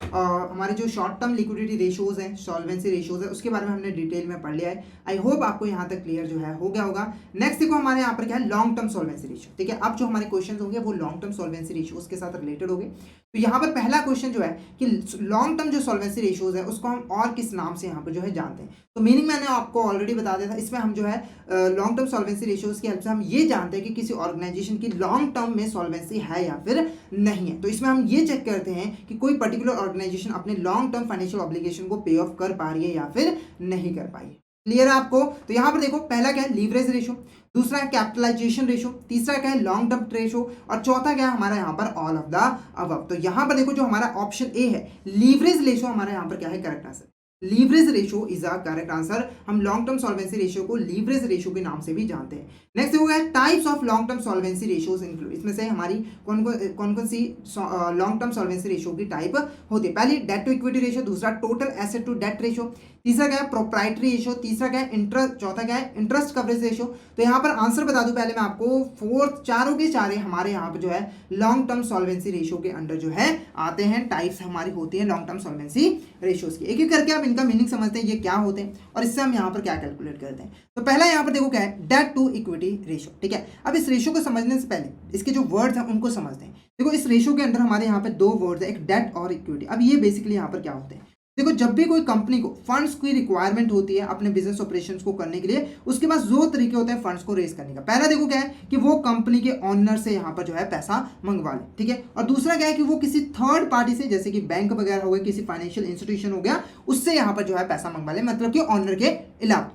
हमारे जो शॉर्ट टर्म लिक्विडिटी रेशियोज हैं, सॉल्वेंसी रेशियोज है, उसके बारे में हमने डिटेल में पढ़ लिया है। आई होप आपको यहाँ तक क्लियर जो है हो गया होगा। नेक्स्ट देखो हमारे यहाँ पर क्या है, लॉन्ग टर्म सॉल्वेंसी रेशियो, ठीक है। अब जो हमारे क्वेश्चन होंगे वो लॉन्ग टर्म सॉल्वेंसी रेशियोज के साथ रिलेटेड होंगे। तो यहाँ पर पहला क्वेश्चन जो है कि लॉन्ग टर्म जो सॉल्वेंसी रेशियोज है उसको हम और किस नाम से यहाँ पर जो है जानते हैं। तो मीनिंग मैंने आपको ऑलरेडी बता दिया था। इसमें हम जो है लॉन्ग टर्म सॉल्वेंसी रेशियोज की हेल्प से हम ये जानते हैं कि किसी ऑर्गेनाइजेशन की लॉन्ग टर्म में सॉल्वेंसी है या फिर नहीं है। तो इसमें हम ये चेक करते हैं कि कोई पर्टिकुलर ऑर्गेनाइजेशन अपने लॉन्ग टर्म फाइनेंशियल ऑब्लिगेशन को पे ऑफ कर पा रही है या फिर नहीं कर पाई है। क्लियर है आपको? तो यहाँ पर देखो, पहला क्या है लीवरेज रेशो, दूसरा है कैपिटलाइजेशन रेशो, तीसरा क्या है लॉन्ग टर्म रेशो, और चौथा क्या है हमारा यहाँ पर ऑल ऑफ द अबव। तो यहाँ पर देखो जो हमारा ऑप्शन ए है लीवरेज रेशो हमारा यहाँ पर क्या है correct answer. Leverage ratio is a correct answer. हम लॉन्ग टर्म सॉल्वेंसी रेशियो को लीवरेज रेशियो के नाम से भी जानते हैं। नेक्स्ट हो गया types of long term solvency ratios include. इसमें से हमारी कौन कौन सी लॉन्ग टर्म सॉल्वेंसी रेशियो की टाइप होती है। पहली डेट टू इक्विटी रेशियो, दूसरा total asset to debt ratio, तीसरा क्या है प्रोप्राइटरी रेशियो, तीसरा क्या है इंटरेस्ट, चौथा क्या है इंटरेस्ट कवरेज रेशियो। तो यहाँ पर आंसर बता दूं पहले मैं आपको, फोर्थ चारों के चारे हमारे यहाँ पर जो है लॉन्ग टर्म सॉल्वेंसी रेशियो के अंडर जो है आते हैं। टाइप्स हमारी होती है लॉन्ग टर्म सॉल्वेंसी रेशियोज की। एक एक करके आप इनका मीनिंग समझते हैं ये क्या होते हैं और इससे हम यहाँ पर क्या कैलकुलेट करते हैं। तो पहला यहाँ पर देखो क्या है डेट टू इक्विटी रेशियो। ठीक है, अब इस रेशियो को समझने से पहले इसके जो वर्ड्स हैं उनको समझते हैं। देखो इस रेशियो के अंदर हमारे यहाँ पे दो वर्ड्स है, एक डेट और इक्विटी। अब ये बेसिकली यहाँ पर क्या होते हैं, देखो जब भी कोई कंपनी को फंड्स की रिक्वायरमेंट होती है अपने बिजनेस ऑपरेशंस को करने के लिए, उसके पास दो तरीके होते हैं फंड्स को रेज करने का। पहला देखो क्या है कि वो कंपनी के ओनर से यहाँ पर जो है पैसा मंगवा ले, ठीक है, और दूसरा क्या है कि वो किसी थर्ड पार्टी से, जैसे कि बैंक वगैरह हो गया, किसी फाइनेंशियल इंस्टीट्यूशन हो गया, उससे यहाँ पर जो है पैसा मंगवा ले, मतलब कि ओनर के अलावा।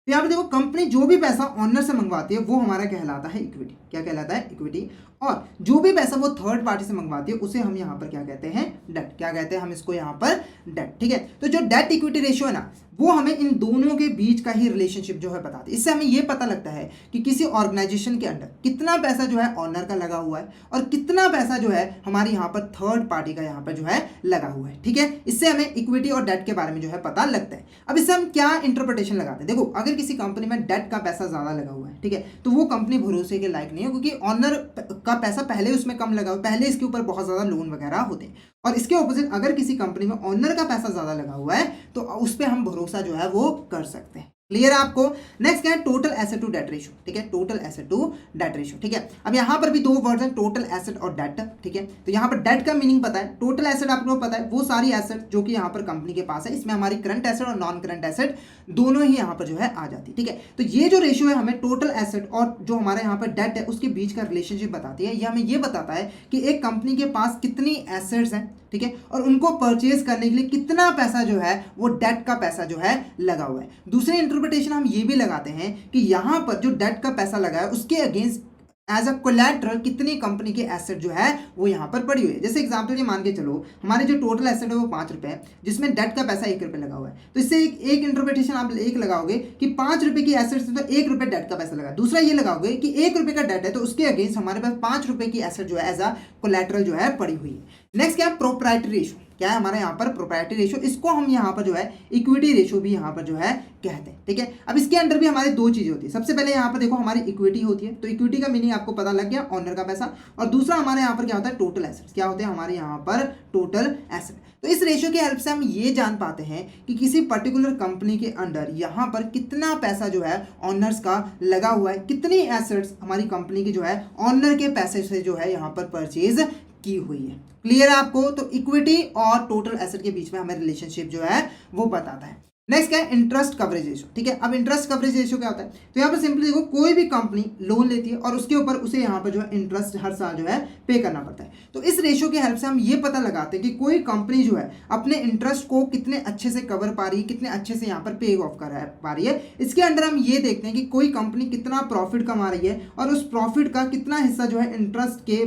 तो यहाँ पर देखो कंपनी जो भी पैसा ओनर से मंगवाती है वो हमारा कहलाता है इक्विटी। क्या कहलाता है? इक्विटी। और जो भी पैसा वो थर्ड पार्टी से मंगवाती है उसे हम यहाँ पर क्या कहते हैं? डेट। क्या कहते हैं हम इसको यहाँ पर? डेट। ठीक है, तो जो डेट इक्विटी रेशियो है ना, वो हमें इन दोनों के बीच का ही रिलेशनशिप जो है बताती है। इससे हमें ये पता लगता है कि किसी ऑर्गेनाइजेशन के अंदर कितना पैसा जो है ऑनर का लगा हुआ है और कितना पैसा जो है हमारे यहाँ पर थर्ड पार्टी का यहाँ पर जो है लगा हुआ है। ठीक है, इससे हमें इक्विटी और डेट के बारे में जो है पता लगता है। अब इससे हम क्या इंटरप्रिटेशन लगाते हैं? देखो अगर किसी कंपनी में डेट का पैसा ज्यादा लगा हुआ है, ठीक है, तो वो कंपनी भरोसे के लायक नहीं है, क्योंकि ऑनर का पैसा पहले उसमें कम लगा हुआ, पहले इसके ऊपर बहुत ज्यादा लोन वगैरह होते हैं। और इसके ऑपोजिट अगर किसी कंपनी में ओनर का पैसा ज्यादा लगा हुआ है तो उस पर हम भरोसा जो है वो कर सकते हैं। क्लियर है आपको? नेक्स्ट क्या है? Total asset to debt ratio. ठीक है, total asset to debt ratio. ठीक है, अब यहाँ पर भी दो वर्ड हैं, टोटल एसेट और डेट। ठीक है, तो यहाँ पर डेट का मीनिंग पता है, टोटल एसेट आपको पता है वो सारी एसेट जो कि यहाँ पर कंपनी के पास है, इसमें हमारी करंट एसेट और नॉन करंट एसेट दोनों ही यहाँ पर जो है आ जाती है। ठीक है, तो ये जो रेशियो है हमें टोटल एसेट और जो हमारे यहाँ पर डेट है उसके बीच का रिलेशनशिप बताती है। ये हमें ये बताता है कि एक कंपनी के पास कितनी एसेट्स हैं, ठीक है, और उनको परचेज करने के लिए कितना पैसा जो है वो डेट का पैसा जो है लगा हुआ है। दूसरी इंटरप्रिटेशन हम ये भी लगाते हैं कि यहाँ पर जो डेट का पैसा लगा है उसके अगेंस्ट एज अ कोलैटरल कितनी कंपनी के एसेट जो है वो यहाँ पर पड़ी हुई है। जैसे एग्जांपल ये मान के चलो हमारे जो टोटल एसेट है वो 5 रुपये है, जिसमें डेट का पैसा 1 रुपये लगा हुआ है। तो इससे एक इंटरप्रिटेशन आप एक लगाओगे कि 5 रुपये की एसेट से तो 1 रुपये डेट का पैसा लगा। दूसरा ये लगाओगे कि 1 रुपये का डेट है तो उसके अगेंस्ट हमारे पास 5 रुपये की एसेट जो है एज अ कोलैटरल जो है पड़ी हुई है। नेक्स्ट क्या है? Proprietary ratio. क्या है हमारा यहाँ पर? Proprietary ratio. इसको हम यहाँ पर जो है इक्विटी रेशियो भी यहाँ पर जो है कहते हैं। ठीक है, अब इसके अंदर भी हमारी दो चीजें होती है। सबसे पहले यहाँ पर देखो हमारी इक्विटी होती है, तो इक्विटी का मीनिंग आपको पता लग गया, ऑनर का पैसा। और दूसरा हमारे यहाँ पर क्या होता है? Total assets. क्या होते हैं हमारे यहाँ पर? Total asset. तो इस रेशियो की हेल्प से हम ये जान पाते हैं कि किसी पर्टिकुलर कंपनी के अंडर यहाँ पर कितना पैसा जो है ऑनर्स का लगा हुआ है, कितनी एसेट्स हमारी कंपनी की जो है ऑनर के पैसे से जो है यहाँ पर परचेज की हुई है। क्लियर है आपको? तो इक्विटी और टोटल एसेट के बीच में हमें रिलेशनशिप जो है वो बताता है। नेक्स्ट क्या है? Interest coverage ratio. ठीक है, अब इंटरेस्ट कवरेज रेशियो क्या होता है? तो यहाँ पर सिंपली देखो कोई भी कंपनी लोन लेती है और उसके ऊपर उसे यहाँ पर जो है इंटरेस्ट हर साल जो है पे करना पड़ता है। तो इस रेशियो की हेल्प से हम ये पता लगाते हैं कि कोई कंपनी जो है अपने इंटरेस्ट को कितने अच्छे से कवर पा रही है, कितने अच्छे से यहाँ पर पे ऑफ कर पा रही है। इसके अंदर हम ये देखते हैं कि कोई कंपनी कितना प्रॉफिट कमा रही है और उस प्रॉफिट का कितना हिस्सा जो है इंटरेस्ट के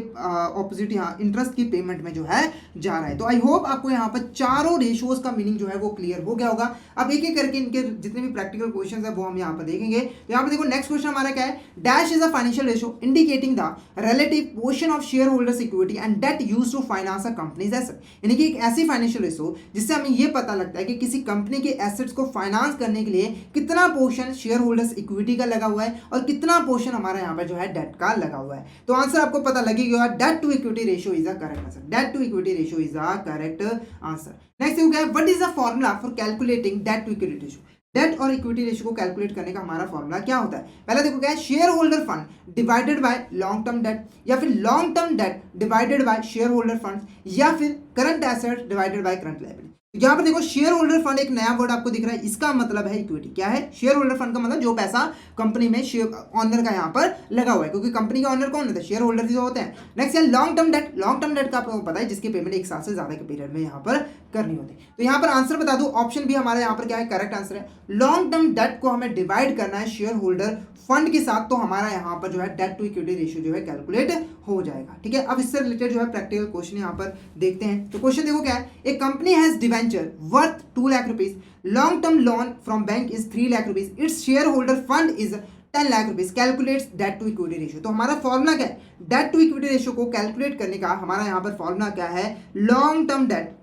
ऑपोजिट यहाँ इंटरेस्ट की पेमेंट में जो है जा रहा है। तो आई होप आपको यहाँ पर चारों रेशियोज का मीनिंग जो है वो क्लियर हो गया होगा। अब एक एक करके इनके जितने भी प्रैक्टिकल क्वेश्चंस है वो हम यहाँ पर देखेंगे। तो यहाँ पर देखो नेक्स्ट क्वेश्चन हमारा क्या है? Dash is a financial ratio indicating the relative portion of share holders equity and debt used to finance a company's asset. यानी कि एक ऐसी फाइनेंशियल रेशियो जिससे हमें ये पता लगता है कि किसी कंपनी के एसेट्स को फाइनेंस करने के लिए कितना पोर्शन शेयर होल्डर्स इक्विटी का लगा हुआ है और कितना पोर्शन हमारा यहाँ पर जो है डेट का लगा हुआ है। तो आंसर आपको पता लगेगा, debt to equity ratio is a correct answer. Debt to equity ratio is a correct answer. Next हो गया what is the formula for calculating debt to equity ratio. Debt और इक्विटी रेशियो को calculate करने का हमारा formula क्या होता है? पहले देखो क्या है, share holder fund divided by long term date, या फिर long term debt divided bye share holder fund, या फिर current asset divided by current liability. यहाँ पर देखो शेयर होल्डर फंड एक नया वर्ड आपको दिख रहा है, इसका मतलब है इक्विटी। क्या है? शेयर होल्डर फंड का मतलब जो पैसा कंपनी में शेयर ऑनर का यहाँ पर लगा हुआ है, क्योंकि कंपनी का ऑनर कौन होता है? शेयर होल्डर जो होते हैं। नेक्स्ट है long term date. Long term date का आपको पता है जिसकी पेमेंट एक साल से ज्यादा के पीरियड में यहाँ पर करनी होती है। तो यहाँ पर आंसर बता दूं, ऑप्शन भी हमारे यहाँ पर क्या है? करेक्ट आंसर है। लॉन्ग टर्म डेट को हमें डिवाइड करना है शेयर होल्डर फंड के साथ, तो हमारा यहाँ पर जो है डेट टू इक्विटी रेशियो जो है कैलकुलेट हो जाएगा। ठीक है, अब इससे रिलेटेड जो है प्रैक्टिकल क्वेश्चन यहाँ पर देखते हैं। तो क्वेश्चन देखो क्या है, a company has debenture worth 2 lakh rupees, long term loan from bank is 3 lakh rupees, its share holder fund is 10 lakh rupees, calculates debt to equity ratio. तो हमारा फॉर्मूला क्या है? डेट टू इक्विटी रेशियो को कैलकुलेट करने का हमारा यहाँ पर फॉर्मूला क्या है? Long term debt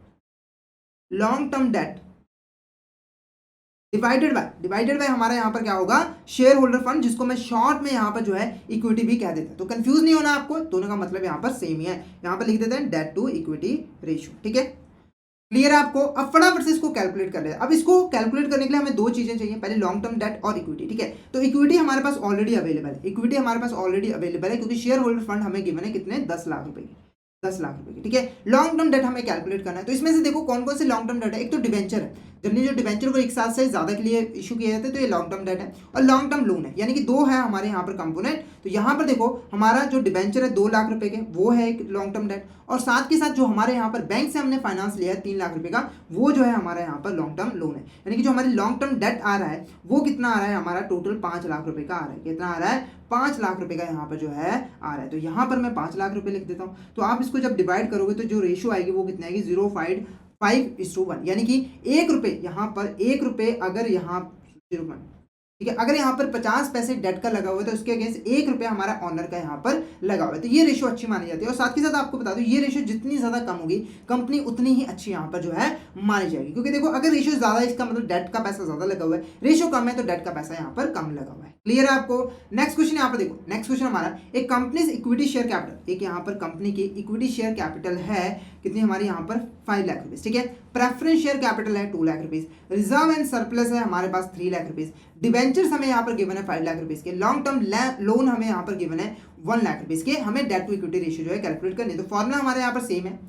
divided by हमारा यहाँ पर क्या होगा? शेयर होल्डर फंड, जिसको मैं शॉर्ट में यहाँ पर जो है इक्विटी भी कह देता हूं। तो कंफ्यूज नहीं होना आपको, दोनों का मतलब यहाँ पर सेम ही है। यहाँ पर लिख देते हैं डेट टू इक्विटी रेशियो। ठीक है, क्लियर है आपको? अब फटाफट से इसको कैलकुलेट कर ले। अब इसको कैलकुलेट करने के लिए हमें दो चीजें चाहिए, पहले लॉन्ग टर्म डेट और इक्विटी। ठीक है, तो इक्विटी हमारे पास ऑलरेडी अवेलेबल है, क्योंकि शेयर होल्डर फंड हमें गिवन है कितने? 10 लाख रुपए की, 10 लाख रुपए की। ठीक है, लॉन्ग टर्म डेट हमें कैलकुलेट करना है। तो इसमें से देखो कौन कौन से लॉन्ग टर्म डेट है। एक तो डिवेंचर है, जनरली जो डिवेंचर को एक साल से ज्यादा के लिए इशू किया जाता है, तो ये लॉन्ग टर्म डेट है। और लॉन्ग टर्म लोन है, यानी कि दो है हमारे यहाँ पर कंपोनेंट। तो यहाँ पर देखो हमारा जो डिवेंचर है 2 लाख रुपए के, वो है एक लॉन्ग टर्म डेट, और साथ के साथ जो हमारे यहाँ पर बैंक से हमने फाइनेंस लिया है 3 लाख रुपए का, वो जो है हमारा यहाँ पर लॉन्ग टर्म लोन है। यानी कि जो हमारी लॉन्ग टर्म डेट आ रहा है वो कितना आ रहा है? हमारा टोटल 5 लाख रुपए का आ रहा है। कितना आ रहा है? 5 लाख रुपए का यहाँ पर जो है आ रहा है। तो यहाँ पर मैं 5 लाख रुपए लिख देता हूँ। तो आप इसको जब डिवाइड करोगे तो जो रेशियो आएगी वो कितना आएगी? 0.5:1, यानी कि 1 रुपये यहाँ पर, 1 रुपये अगर यहाँ 0, ठीक है, अगर यहाँ पर 50 पैसे डेट का लगा हुआ है तो उसके अगेंस्ट 1 रुपया हमारा ऑनर का यहाँ पर लगा हुआ है। तो ये रेशियो अच्छी मानी जाती है। और साथ के साथ आपको बता दूं, ये रेशियो जितनी ज्यादा कम होगी कंपनी उतनी ही अच्छी यहाँ पर जो है मानी जाएगी। क्योंकि देखो अगर रेशियो ज्यादा है इसका मतलब डेट का पैसा ज्यादा लगा हुआ है, रेशियो कम है तो डेट का पैसा यहाँ पर कम लगा हुआ है। क्लियर है आपको? नेक्स्ट क्वेश्चन यहाँ पर देखो, नेक्स्ट क्वेश्चन हमारा, एक कंपनी इक्विटी शेयर कैपिटल, एक यहाँ पर कंपनी की इक्विटी शेयर कैपिटल है कितनी? हमारी यहाँ पर 5 लाख रुपीज। ठीक है, प्रेफरेंस शेयर कैपिटल है 2 lakh rupees, reserve and surplus है हमारे पास 3 लाख रुपीज, डिवेंचर्स हमें यहाँ पर गिवन है 5 लाख रुपीज के, लॉन्ग टर्म लोन हमें यहाँ पर गिवन है 1 लाख रुपीज के। हमें डेट टू इक्विटी रेशियो जो है कैलकुलेट करनी है। तो फॉर्मूला हमारे यहाँ पर सेम है,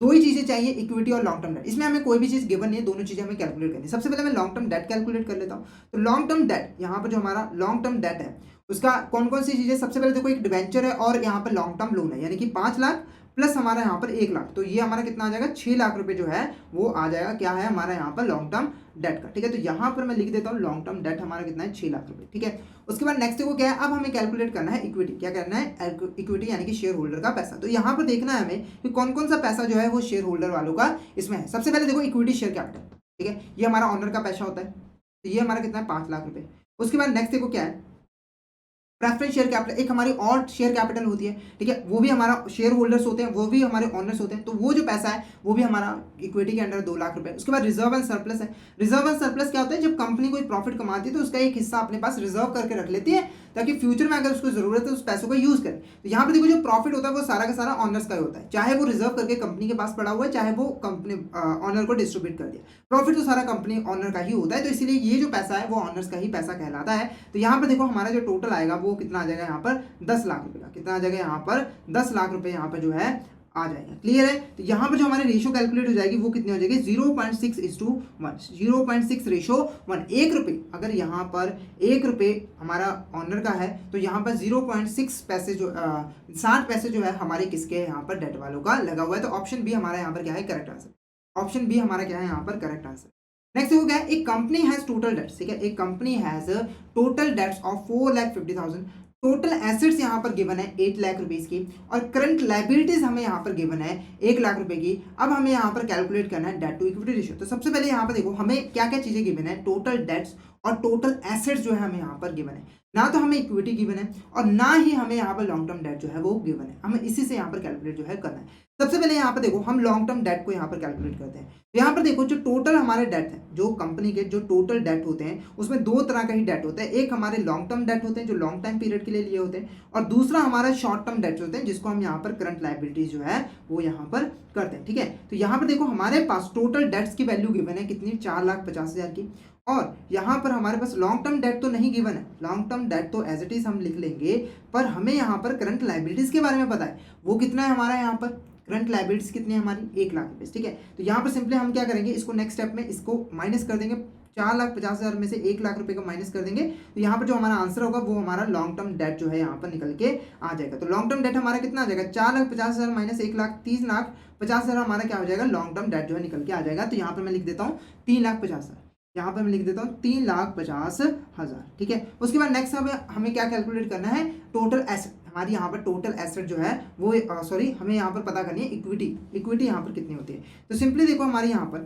दो ही चीजें चाहिए, इक्विटी और लॉन्ग टर्म डेट। इसमें हमें कोई भी चीज गिवन नहीं है, दोनों चीजें हमें कैलकुलेट करनी है। सबसे पहले मैं लॉन्ग टर्म डेट कैलकुलेट कर लेता हूँ। तो लॉन्ग टर्म डेट, यहाँ पर जो हमारा लॉन्ग टर्म डेट है उसका कौन कौन सी चीजें? सबसे पहले देखो एक डिवेंचर है और यहाँ पर लॉन्ग टर्म लोन है, यानी कि 5 लाख प्लस हमारा यहाँ पर 1 लाख, तो ये हमारा कितना आ जाएगा? 6 लाख रुपए जो है वो आ जाएगा। क्या है हमारा यहाँ पर? लॉन्ग टर्म डेट का। ठीक है, तो यहाँ पर मैं लिख देता हूँ लॉन्ग टर्म डेट हमारा कितना है? 6 लाख रुपए। ठीक है, उसके बाद नेक्स्ट देखो क्या है, अब हमें कैलकुलेट करना है इक्विटी। क्या करना है? इक्विटी, यानी कि शेयर होल्डर का पैसा। तो यहाँ पर देखना है हमें कि कौन कौन सा पैसा जो है वो शेयर होल्डर वालों का इसमें है। सबसे पहले देखो इक्विटी शेयर कैपिटल, ठीक है, ये हमारा ऑनर का पैसा होता है, तो ये हमारा कितना है? 5 लाख रुपए। उसके बाद नेक्स्ट देखो क्या है? प्रेफरेंस शेयर कैपिटल, एक हमारी और शेयर कैपिटल होती है। ठीक है, वो भी हमारा शेयर होल्डर्स होते हैं, वो भी हमारे ऑनर्स होते हैं, तो वो जो पैसा है वो भी हमारा इक्विटी के अंडर 2 लाख रुपए। उसके बाद रिजर्व एंड सरप्लस है। रिजर्व एंड सरप्लस क्या होता है? जब कंपनी कोई प्रॉफिट कमाती है तो उसका एक हिस्सा अपने पास रिजर्व करके रख लेती है ताकि फ्यूचर में अगर उसको जरूरत है उस पैसों का यूज करे। तो यहाँ पर देखो जो प्रॉफिट होता है वो सारा का सारा ऑनर्स का ही होता है, चाहे वो रिजर्व करके कंपनी के पास पड़ा हुआ है, चाहे वो कंपनी ऑनर को डिस्ट्रीब्यूट कर दिया। प्रॉफिट तो सारा कंपनी ऑनर का ही होता है, तो इसीलिए ये जो पैसा है वो ऑनर्स का ही पैसा कहलाता है। तो यहाँ पर देखो हमारा जो टोटल आएगा वो कितना आ जाएगा? यहाँ पर 10 लाख रुपए का। कितना आ जाएगा? यहाँ पर 10 लाख रुपए यहाँ पर जो है आ जाएगा। क्लियर है? तो यहाँ पर जो हमारी रेशियो कैलकुलेट हो जाएगी वो कितनी हो जाएगी? 0.6:1, 0.6 रेशियो 1। 1 रुपये अगर यहाँ पर 1 रुपये हमारा ऑनर का है तो यहाँ पर 0.6 पैसे जो 60 पैसे जो है हमारे किसके यहाँ पर? डेट वालों का लगा हुआ है। तो ऑप्शन बी हमारा यहाँ पर क्या है? Correct answer. ऑप्शन बी हमारा क्या है यहाँ पर? Correct answer. नेक्स्ट देखो क्या है, एक कंपनी हैज टोटल डेट्स। ठीक है, एक company has total dates of 4,50,000, total assets यहाँ पर गिवन है 8 लाख रुपीज की, और करंट लाइबिलिटीज हमें यहाँ पर गिवन है 1 लाख रुपए की। अब हमें यहाँ पर कैलकुलेट करना है डेट टू इक्विटी रेशियो। तो सबसे पहले यहाँ पर देखो हमें क्या क्या चीजें गिवन है, टोटल डेट्स और टोटल एसेट्स जो है हमें यहाँ पर गिवन है। ना तो हमें इक्विटी गिवन है और ना ही हमें यहाँ पर लॉन्ग टर्म डेट जो है वो गिवन है। हमें इसी से यहाँ पर कैलकुलेट जो है करना है। सबसे पहले यहाँ पर देखो हम लॉन्ग टर्म डेट को यहाँ पर कैलकुलेट करते हैं। तो यहाँ पर देखो जो टोटल हमारे डेट है, जो कंपनी के जो टोटल डेट होते हैं उसमें दो तरह का ही डेट होता है। एक हमारे लॉन्ग टर्म डेट होते हैं जो लॉन्ग टाइम पीरियड के लिए लिए होते हैं, और दूसरा हमारा शॉर्ट टर्म डेट होते हैं जिसको हम यहाँ पर करंट लायबिलिटीज जो है वो यहाँ पर करते हैं। ठीक है, तो यहाँ पर देखो हमारे पास टोटल डेट्स की वैल्यू गिवन है कितनी? 4,50,000 की, और यहाँ पर हमारे पास लॉन्ग टर्म डेट तो नहीं गिवन है, लॉन्ग टर्म डेट तो एज इट इज हम लिख लेंगे, पर हमें यहाँ पर करंट लाइबिलिटीज के बारे में पता है। वो कितना है हमारा, यहाँ पर करंट लाइबिलिटीज कितनी है हमारी, 1 लाख रुपए, ठीक है। तो यहाँ पर सिंपली हम क्या करेंगे, इसको नेक्स्ट स्टेप में इसको माइनस कर देंगे, 4,50,000 में से 1 लाख रुपए का माइनस कर देंगे, तो यहाँ पर जो हमारा आंसर होगा वो हमारा लॉन्ग टर्म डेट जो है यहाँ पर निकल के आ जाएगा। तो लॉन्ग टर्म डेट हमारा कितना आ जाएगा, 4,50,000 माइनस 1 लाख, 3,50,000 हमारा क्या हो जाएगा, लॉन्ग टर्म डेट जो है निकल के आ जाएगा। तो यहाँ पर मैं लिख देता हूँ 3,50,000, यहाँ पर मैं लिख देता हूँ 3,50,000, ठीक है। उसके बाद नेक्स्ट हमें क्या कैलकुलेट करना है, टोटल एसेट, हमारी यहाँ पर टोटल एसेट जो है वो सॉरी हमें यहाँ पर पता करनी है इक्विटी यहाँ पर कितनी होती है। तो सिंपली देखो हमारे यहाँ पर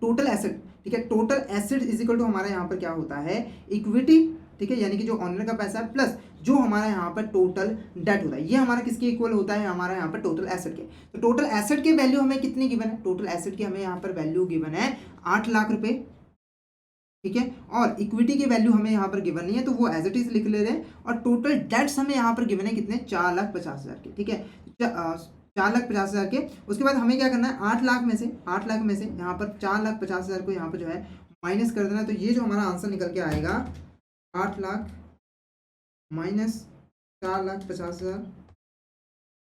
टोटल एसेट, ठीक है, total asset is equal to हमारा यहाँ पर क्या होता है, इक्विटी, ठीक है, यानी कि जो ऑनर का पैसा है प्लस जो हमारा यहाँ पर टोटल डेट होता है, ये हमारा किसके इक्वल होता है, हमारा यहाँ पर टोटल एसेट के। तो टोटल एसेट की वैल्यू हमें कितनी गिवन है, टोटल एसेट की हमें यहाँ पर वैल्यू गिवन है 8 लाख रुपए, ठीक है, और इक्विटी की वैल्यू हमें यहाँ पर गिवन नहीं है तो वो एज इट इज लिख ले रहे हैं, और टोटल डेट्स हमें यहाँ पर गिवन है कितने, 4,50,000 के, ठीक है, 4,50,000 के। उसके बाद हमें क्या करना है, 8 लाख में से यहाँ पर 4,50,000 को यहाँ पर जो है माइनस कर देना। तो ये जो हमारा आंसर निकल के आएगा 8 लाख माइनस 4,50,000,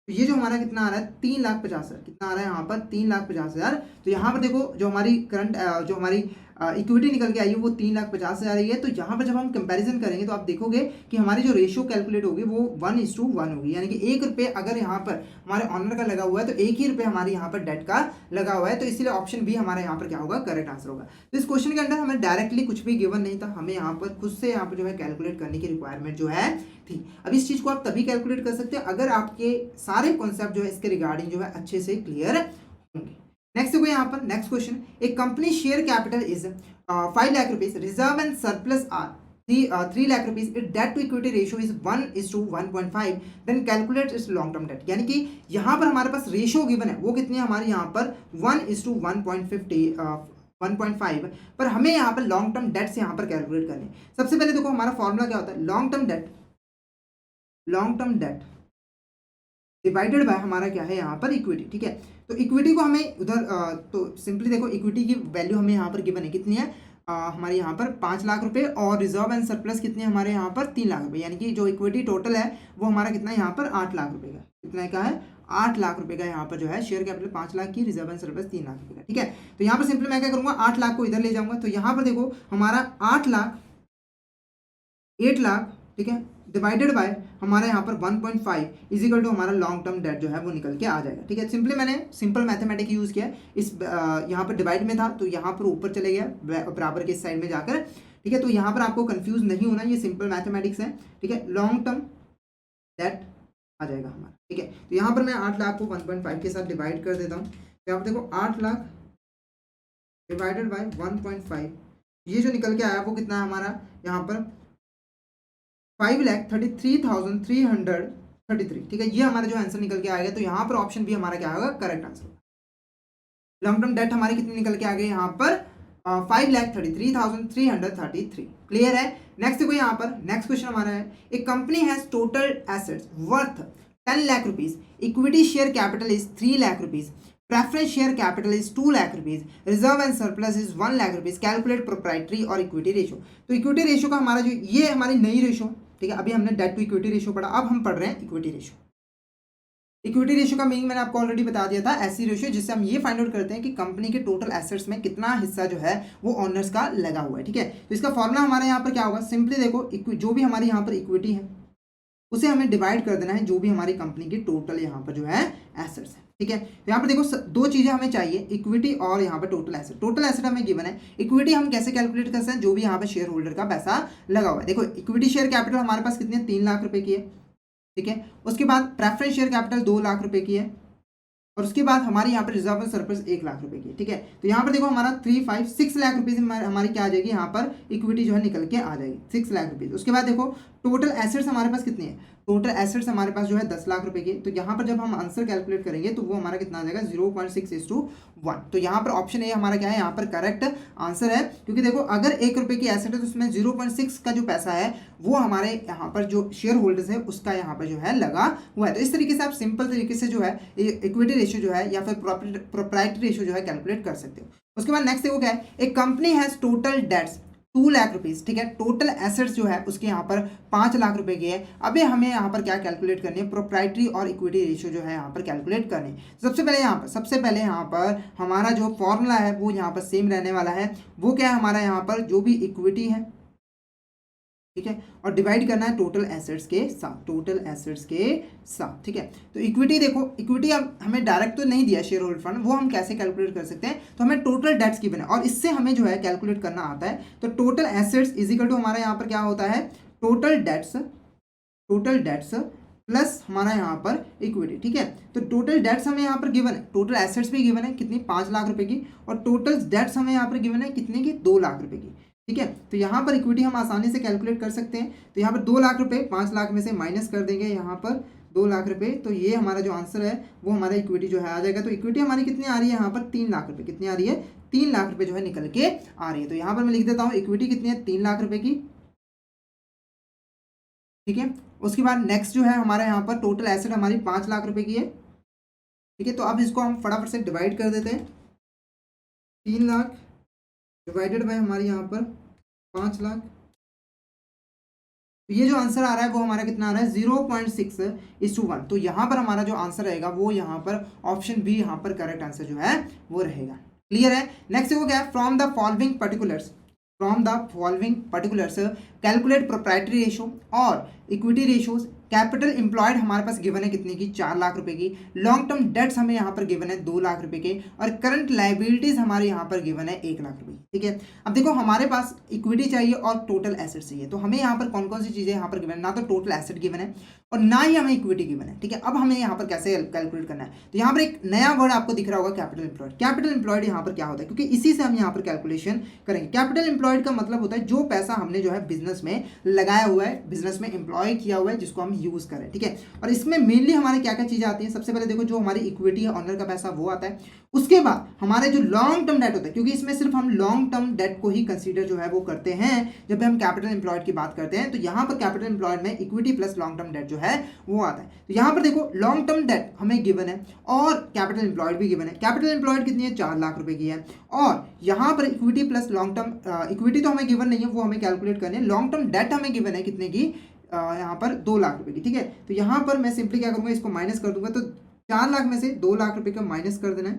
तो ये जो हमारा कितना आ रहा है, 3,50,000, कितना आ रहा है यहाँ पर 3,50,000। तो यहाँ पर देखो जो हमारी करंट जो हमारी इक्विटी निकल के आई है वो 3,50,000 आई है। तो यहाँ पर जब हम कंपैरिजन करेंगे तो आप देखोगे कि हमारी जो रेशियो कैलकुलेट होगी वो 1:1 होगी, यानी कि 1 रुपये अगर यहाँ पर हमारे ऑनर का लगा हुआ है तो 1 ही रुपये हमारे यहाँ पर डेट का लगा हुआ है। तो इसलिए ऑप्शन बी हमारे यहाँ पर क्या होगा, करेक्ट आंसर होगा। तो इस क्वेश्चन के अंदर हमें डायरेक्टली कुछ भी गिवन नहीं था, हमें यहाँ पर खुद से यहाँ पर जो है कैलकुलेट करने की रिक्वायरमेंट जो है थी। अब इस चीज़ को आप तभी कैलकुलेट कर सकते हैं अगर आपके सारे कॉन्सेप्ट जो है इसके रिगार्डिंग जो है अच्छे से क्लियर होंगे। नेक्स्ट देखो यहाँ पर नेक्स्ट क्वेश्चन, एक company share capital is 5 lakh rupees, reserve and surplus are 3 lakh rupees, it debt to equity ratio is 1:1.5, then calculate its long term debt. यानी कि यहाँ पर हमारे पास रेशियो गिवन है वो कितनी है हमारे यहाँ पर 1:1.5, पर हमें यहाँ पर लॉन्ग टर्म डेट से यहाँ पर कैलकुलेट करनी है। सबसे पहले देखो हमारा फॉर्मूला क्या होता है, long term debt divided by हमारा क्या है यहाँ पर इक्विटी, ठीक है। तो इक्विटी को हमें उधर तो सिंपली देखो इक्विटी की वैल्यू हमें यहाँ पर गिवन है कितनी है, हमारे यहाँ पर 5 लाख रुपए, और रिजर्व एंड सरप्लस कितनी है हमारे यहाँ पर 3 लाख रुपए, यानी कि जो इक्विटी टोटल है वो हमारा कितना है यहाँ पर 8 लाख रुपए का, कितना का है 8 लाख रुपए का यहाँ पर जो है, शेयर कैपिटल 5 लाख की, रिजर्व एंड सरप्लस 3 लाख रुपए का, ठीक है। तो यहाँ पर सिंपली मैं क्या करूँगा, 8 लाख को इधर ले जाऊँगा, तो यहाँ पर देखो हमारा 8 लाख ठीक है, डिवाइडेड बाय हमारे यहाँ पर 1.5 इज इक्वल टू हमारा लॉन्ग टर्म डेट जो है वो निकल के आ जाएगा, ठीक है। सिंपली मैंने सिंपल मैथमेटिक यूज़ किया, इस यहाँ पर डिवाइड में था तो यहाँ पर ऊपर चले गया बराबर के साइड में जाकर, ठीक है। तो यहाँ पर आपको कंफ्यूज नहीं होना, ये सिंपल मैथमेटिक्स है, ठीक है। लॉन्ग टर्म डेट आ जाएगा हमारा, ठीक है। तो यहाँ पर मैं 8 लाख को 1.5 के साथ डिवाइड कर देता हूँ, तो यहाँ पर देखो 8 लाख डिवाइडेड बाय 1.5, ये जो निकल के आया वो कितना है हमारा यहाँ पर 5,33,333, ठीक है। ये हमारा जो आंसर निकल के आएगा, तो यहाँ पर ऑप्शन भी हमारा क्या होगा, करेक्ट आंसर होगा। लॉन्ग टर्म डेट हमारी कितनी निकल के आ गई यहाँ पर 5,33,333, क्लियर है। नेक्स्ट देखो यहाँ पर नेक्स्ट क्वेश्चन हमारा है, एक company has total assets worth 10 lakh rupees, equity share capital is 3 lakh rupees, preference share capital is 2 lakh rupees, reserve and surplus is 1 lakh rupees, calculate proprietary और इक्विटी रेशियो। तो इक्विटी रेशियो का हमारा जो ये हमारी नई रेशियो, ठीक है, अभी हमने डेट टू इक्विटी रेशियो पढ़ा, अब हम पढ़ रहे हैं इक्विटी रेशियो। इक्विटी रेशियो का मीनिंग मैंने आपको ऑलरेडी बता दिया था, ऐसी रेशियो जिससे हम ये फाइंड आउट करते हैं कि कंपनी के टोटल एसेट्स में कितना हिस्सा जो है वो ओनर्स का लगा हुआ है, ठीक है। तो इसका फॉर्मूला हमारे यहाँ पर क्या होगा, सिंपली देखो जो भी हमारी यहाँ पर इक्विटी है उसे हमें डिवाइड कर देना है जो भी हमारी कंपनी की टोटल यहाँ पर जो है एसेट्स है, ठीक है। तो यहाँ पर देखो दो चीज़ें हमें चाहिए, इक्विटी और यहाँ पर टोटल एसेट। टोटल एसेट हमें गिवन है, इक्विटी हम कैसे कैलकुलेट कर सकते हैं, जो भी यहाँ पर शेयर होल्डर का पैसा लगा हुआ है। देखो इक्विटी शेयर कैपिटल हमारे पास कितनी है, 3 लाख रुपए की है, ठीक है। उसके बाद प्रेफरेंस शेयर कैपिटल 2 लाख रुपए की है, और उसके बाद हमारी यहाँ पर रिजर्व एंड सरप्लस 1 लाख रुपए की, ठीक है। तो यहाँ पर देखो हमारा 6 लाख रुपीज हमारी क्या आ जाएगी, यहाँ पर इक्विटी जो है निकल के आ जाएगी 6 लाख रुपीज। उसके बाद देखो टोटल एसेट्स हमारे पास कितनी है, टोटल एसेट्स हमारे पास जो है 10 लाख रुपए की। तो यहाँ पर जब हम आंसर कैलकुलेट करेंगे तो वो हमारा कितना आ जाएगा 0.6:1। तो यहाँ पर ऑप्शन ए हमारा क्या है, यहाँ पर करेक्ट आंसर है, क्योंकि देखो अगर 1 रुपए की एसेट है तो उसमें 0.6 का जो पैसा है वो हमारे यहाँ पर जो शेयर होल्डर्स है उसका यहाँ पर जो है लगा हुआ है। तो इस तरीके से आप सिंपल तरीके से जो है इक्विटी रेशियो जो है या फिर प्रोप्राइटरी रेशियो जो है कैलकुलेट कर सकते हो। उसके बाद नेक्स्ट देखो क्या है, एक company has total dates 2 lakh rupees, ठीक है, टोटल एसेट्स जो है उसके यहाँ पर 5 लाख रुपए की है। अभी हमें यहाँ पर क्या कैलकुलेट करनी है, प्रोप्राइटरी और इक्विटी रेशियो जो है यहाँ पर कैलकुलेट करनी है। सबसे पहले यहाँ पर हमारा जो फॉर्मूला है वो यहाँ पर सेम रहने वाला है। वो क्या है हमारा, यहाँ पर जो भी इक्विटी है, ठीक है, और डिवाइड करना है टोटल एसेट्स के साथ, ठीक है। तो इक्विटी देखो, इक्विटी अब हमें डायरेक्ट तो नहीं दिया शेयर होल्डर फंड, वो हम कैसे कैलकुलेट कर सकते हैं, तो हमें टोटल डेट्स की बने और इससे हमें जो है कैलकुलेट करना आता है। तो total assets is equal to हमारा यहाँ पर क्या होता है, टोटल डेट्स प्लस हमारा यहाँ पर इक्विटी, ठीक है। तो टोटल डेट्स हमें यहाँ पर गिवन है, टोटल एसेट्स भी गिवन है कितनी, 5 लाख रुपए की, और टोटल डेट्स हमें यहाँ पर गिवन है कितने की, 2 लाख रुपए की, ठीक है। तो यहाँ पर इक्विटी हम आसानी से कैलकुलेट कर सकते हैं। तो यहाँ पर 2 लाख रुपए 5 लाख में से माइनस कर देंगे, यहाँ पर 2 लाख रुपए, तो ये हमारा जो आंसर है वो हमारा इक्विटी जो है आ जाएगा। तो इक्विटी हमारी कितनी आ रही है यहाँ पर, 3 लाख रुपए, कितनी आ रही है, 3 लाख रुपए जो है निकल के आ रही है। तो यहाँ पर मैं लिख देता हूँ इक्विटी कितनी है, 3 लाख रुपए की, ठीक है। उसके बाद नेक्स्ट जो है हमारा यहाँ पर टोटल एसेट हमारी 5 लाख रुपए की है, ठीक है। तो अब इसको हम फटाफट से डिवाइड कर देते हैं, 3 लाख डिवाइडेड बाय हमारे यहाँ पर 5 लाख, तो ये जो आंसर आ रहा है वो हमारा कितना आ रहा है, 0.6:1। तो यहाँ पर हमारा जो आंसर रहेगा वो यहाँ पर ऑप्शन बी यहाँ पर करेक्ट आंसर जो है वो रहेगा। क्लियर है। नेक्स्ट वो क्या है, from the following particulars calculate proprietary ratio और इक्विटी रेशियोज। कैपिटल एम्प्लॉयड हमारे पास गिवन है कितने की, 4 लाख रुपए की। लॉन्ग टर्म डेट्स हमें यहाँ पर गिवन है 2 लाख रुपए के, और करंट लाइबिलिटीज हमारे यहाँ पर गिवन है 1 लाख रुपए, ठीक है। अब देखो हमारे पास इक्विटी चाहिए और टोटल एसेट चाहिए, तो हमें यहाँ पर कौन कौन सी चीजें यहाँ पर गिवन है, ना तो टोटल एसेट गिवन है और ना ही हमें इक्विटी गिवन है, ठीक है। अब हमें यहाँ पर कैसे कैलकुलेट करना है, तो यहाँ पर एक नया वर्ड आपको दिख रहा होगा, कैपिटल एम्प्लॉयड। कैपिटल एम्प्लॉयड यहाँ पर क्या होता है, क्योंकि इसी से हम यहाँ पर कैलकुलेशन करेंगे। कैपिटल एम्प्लॉयड का मतलब होता है जो पैसा हमने जो है बिजनेस में लगाया हुआ है, बिजनेस में एम्प्लॉय किया हुआ है, जिसको हम यूज करें, ठीक है। और इसमें मेनली हमारे क्या क्या चीजें आती हैं, सबसे पहले देखो जो हमारी इक्विटी है, ऑनर का पैसा, वो आता है। उसके बाद हमारे जो लॉन्ग टर्म डेट होता है, क्योंकि इसमें सिर्फ हम लॉन्ग टर्म डेट को ही कंसीडर जो है वो करते हैं जब भी हम कैपिटल एम्प्लॉयड की बात करते हैं, तो यहाँ पर कैपिटल एम्प्लॉयड में equity plus long term date जो है वो आता है। तो यहाँ पर देखो लॉन्ग टर्म डेट हमें गिवन है और कैपिटल एम्प्लॉयड भी गिवन है। कैपिटल एम्प्लॉयड कितनी है, 4 लाख रुपए की है, और यहाँ पर equity plus long term, equity तो हमें गिवन नहीं है, वो हमें कैलकुलेट करनी है। लॉन्ग टर्म डेट हमें गिवन है कितने की, यहाँ पर 2 लाख रुपए की, ठीक है। तो यहाँ पर मैं सिंपली क्या करूँगा, इसको माइनस कर दूंगा। तो 4 लाख में से 2 लाख रुपए का माइनस कर देना है,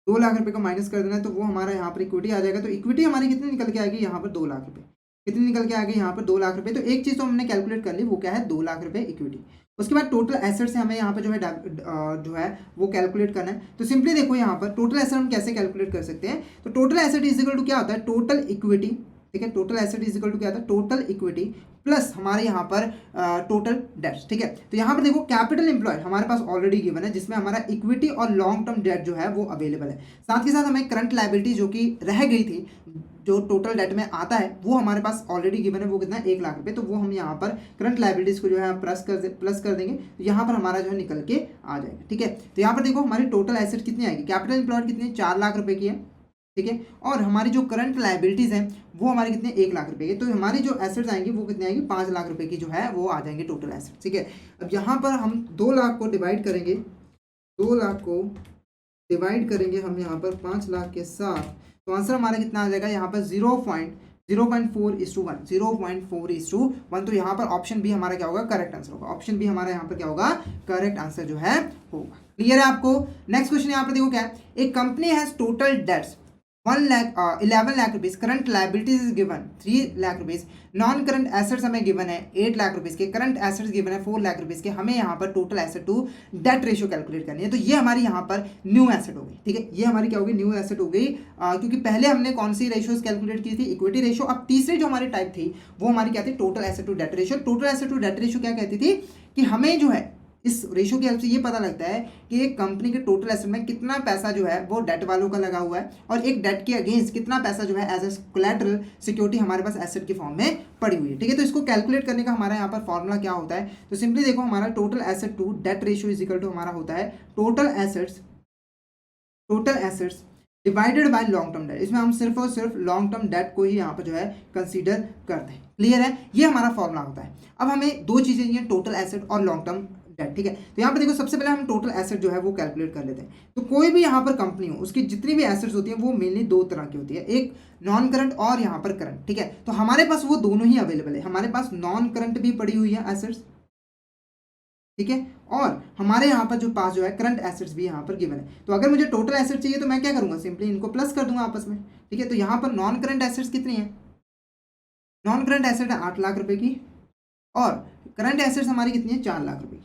2 लाख रुपए का माइनस कर देना है, तो वो हमारा यहाँ पर इक्विटी आ जाएगा। तो इक्विटी हमारी कितनी निकल के आएगी, यहाँ पर 2 लाख रुपए, कितनी निकल के आएगी, यहाँ पर 2 लाख रुपए। तो एक चीज़ तो हमने कैलकुलेट कर ली, वो क्या है, 2 लाख रुपए इक्विटी। उसके बाद टोटल एसेट से हमें यहाँ पर जो है वो कैलकुलेट करना है। तो सिंपली देखो यहाँ पर टोटल एसेट हम कैसे कैलकुलेट कर सकते हैं, तो total asset is equal to क्या होता है, टोटल इक्विटी, ठीक है। Total asset is equal to क्या होता है, टोटल इक्विटी प्लस हमारे यहाँ पर टोटल डेट्स, ठीक है। तो यहाँ पर देखो कैपिटल एम्प्लॉयड हमारे पास ऑलरेडी गिवन है, जिसमें हमारा इक्विटी और लॉन्ग टर्म डेट जो है वो अवेलेबल है। साथ ही साथ हमें करंट लायबिलिटी जो कि रह गई थी, जो टोटल डेट में आता है, वो हमारे पास ऑलरेडी गिवन है, वो कितना है, 1 लाख रुपए। तो वो हम यहाँ पर करंट लायबिलिटीज को जो है प्लस कर देंगे, तो यहाँ पर हमारा जो है निकल के आ जाएगा, ठीक है। तो यहाँ पर देखो हमारी टोटल एसेट कितनी आएगी, कैपिटल एम्प्लॉयड कितनी, 4 लाख रुपए की है, ठीक है। और हमारी जो करंट लायबिलिटीज हैं वो हमारी कितने, 1 लाख रुपए की। तो हमारी जो एसेट्स आएंगी वो कितने आएंगी, 5 लाख रुपए की जो है वो आ जाएंगे टोटल एसेट्स, ठीक है। अब यहाँ पर हम 2 लाख को डिवाइड करेंगे, 2 लाख को डिवाइड करेंगे हम यहाँ पर 5 लाख के साथ, तो आंसर हमारा कितना आ जाएगा, यहाँ पर 0.4:1, 0.4:1। तो यहाँ पर ऑप्शन बी हमारा क्या होगा, करेक्ट आंसर होगा। ऑप्शन बी हमारा यहाँ पर क्या होगा, करेक्ट आंसर जो है होगा। क्लियर है आपको। नेक्स्ट क्वेश्चन यहाँ पर देखो क्या है, एक company has total debts 11 lakh rupees, current liabilities is given 3 lakh rupees, non current assets हमें गिवन है 8 लाख रुपीज के, करंट एसेट्स गिवन है 4 लाख रुपीज के। हमें यहाँ पर total asset to debt ratio calculate करनी है। तो ये हमारी यहाँ पर न्यू एसेट हो गई, ठीक है। ये हमारी क्या होगी, न्यू एसेट हो गई, क्योंकि पहले हमने कौन सी रेशियोज कैलकुलेट की थी, इक्विटी रेशियो। अब तीसरी जो हमारी टाइप थी वो हमारी क्या थी, total asset to debt ratio. Total asset to debt ratio क्या कहती थी कि हमें जो है इस रेशियो की हेल्प से ये पता लगता है कि एक कंपनी के टोटल एसेट में कितना पैसा जो है वो डेट वालों का लगा हुआ है, और एक डेट के अगेंस्ट कितना पैसा जो है एज ए कोलैटरल सिक्योरिटी हमारे पास एसेट के फॉर्म में पड़ी हुई है, ठीक है। तो इसको कैलकुलेट करने का हमारा यहाँ पर फॉर्मूला क्या होता है, तो सिंपली देखो हमारा total asset to debt ratio is equal to हमारा होता है total assets divided by long term debt. इसमें हम सिर्फ और सिर्फ लॉन्ग टर्म डेट को ही यहाँ पर जो है कंसीडर करते हैं। क्लियर है, ये हमारा फॉर्मूला होता है। अब हमें दो चीज़ें चाहिए, टोटल एसेट और लॉन्ग टर्म डेट, ठीक है। तो यहाँ पर देखो सबसे पहले हम टोटल एसेट जो है वो कैलकुलेट कर लेते हैं। तो कोई भी यहाँ पर कंपनी हो उसकी जितनी भी एसेट्स होती है वो मेनली दो तरह की होती है, एक नॉन करंट और यहाँ पर करंट, ठीक है। तो हमारे पास वो दोनों ही अवेलेबल है, हमारे पास नॉन करंट भी पड़ी हुई है एसेट्स, ठीक है, और हमारे यहाँ पर जो पास जो है करंट एसेट्स भी यहाँ पर गिवन है। तो अगर मुझे टोटल एसेट चाहिए तो मैं क्या करूँगा, सिंपली इनको प्लस कर दूंगा आपस में, ठीक है। तो यहाँ पर नॉन करंट एसेट्स कितनी है, नॉन करंट एसेट है 8 लाख रुपए की और करंट एसेट्स हमारी कितनी है 4 लाख रुपए की,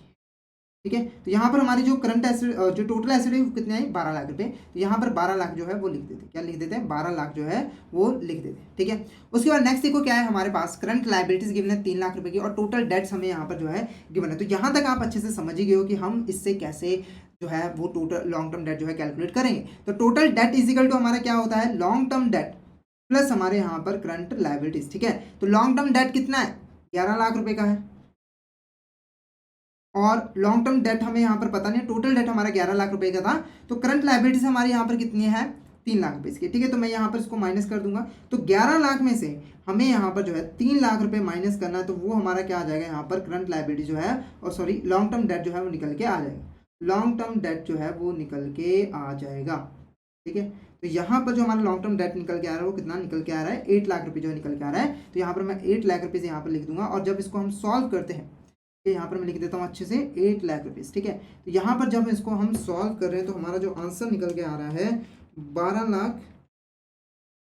ठीक है। तो यहाँ पर हमारी जो करंट एसेट जो टोटल एसेट है वो कितने है 12 लाख रुपए। तो यहाँ पर 12 लाख जो है वो लिख देते हैं, क्या लिख देते हैं 12 लाख जो है वो लिख देते हैं, ठीक है। उसके बाद नेक्स्ट देखो क्या है हमारे पास, करंट लायबिलिटीज गिवन है 3 लाख रुपए की और टोटल डेट्स हमें यहाँ पर जो है गिवन है। तो यहाँ तक आप अच्छे से समझ ही गए हो कि हम इससे कैसे जो है वो टोटल लॉन्ग टर्म डेट जो है कैलकुलेट करेंगे। तो टोटल डेट इजिकल टू हमारा क्या होता है, लॉन्ग टर्म डेट प्लस हमारे यहाँ पर करंट लायबिलिटीज, ठीक है। तो लॉन्ग टर्म डेट कितना है 11 लाख रुपए का है और लॉन्ग टर्म डेट हमें यहाँ पर पता नहीं, टोटल डेट हमारा 11 लाख रुपए का था। तो करंट लायबिलिटीज हमारे यहाँ पर कितनी है 3 लाख रुपए की, ठीक है। तो मैं यहाँ पर इसको माइनस कर दूंगा। तो 11 लाख में से हमें यहाँ पर जो है 3 लाख रुपए माइनस करना है, तो वो हमारा क्या आ जाएगा यहाँ पर करंट लायबिलिटी जो है, और सॉरी लॉन्ग टर्म डेट जो है वो निकल के आ जाएगा, लॉन्ग टर्म डेट जो है वो निकल के आ जाएगा, ठीक है। तो यहाँ पर जो हमारा लॉन्ग टर्म डेट निकल के आ रहा है वो कितना निकल के आ रहा है 8 लाख रुपए जो है निकल के आ रहा है। तो यहाँ पर मैं 8 लाख रुपये यहाँ पर लिख दूंगा और जब इसको हम सॉल्व करते हैं यहाँ पर मैं लिख देता हूँ अच्छे से 8 लाख रुपीज़, ठीक है। तो यहाँ पर जब इसको हम सॉल्व कर रहे हैं तो हमारा जो आंसर निकल के आ रहा है 12 लाख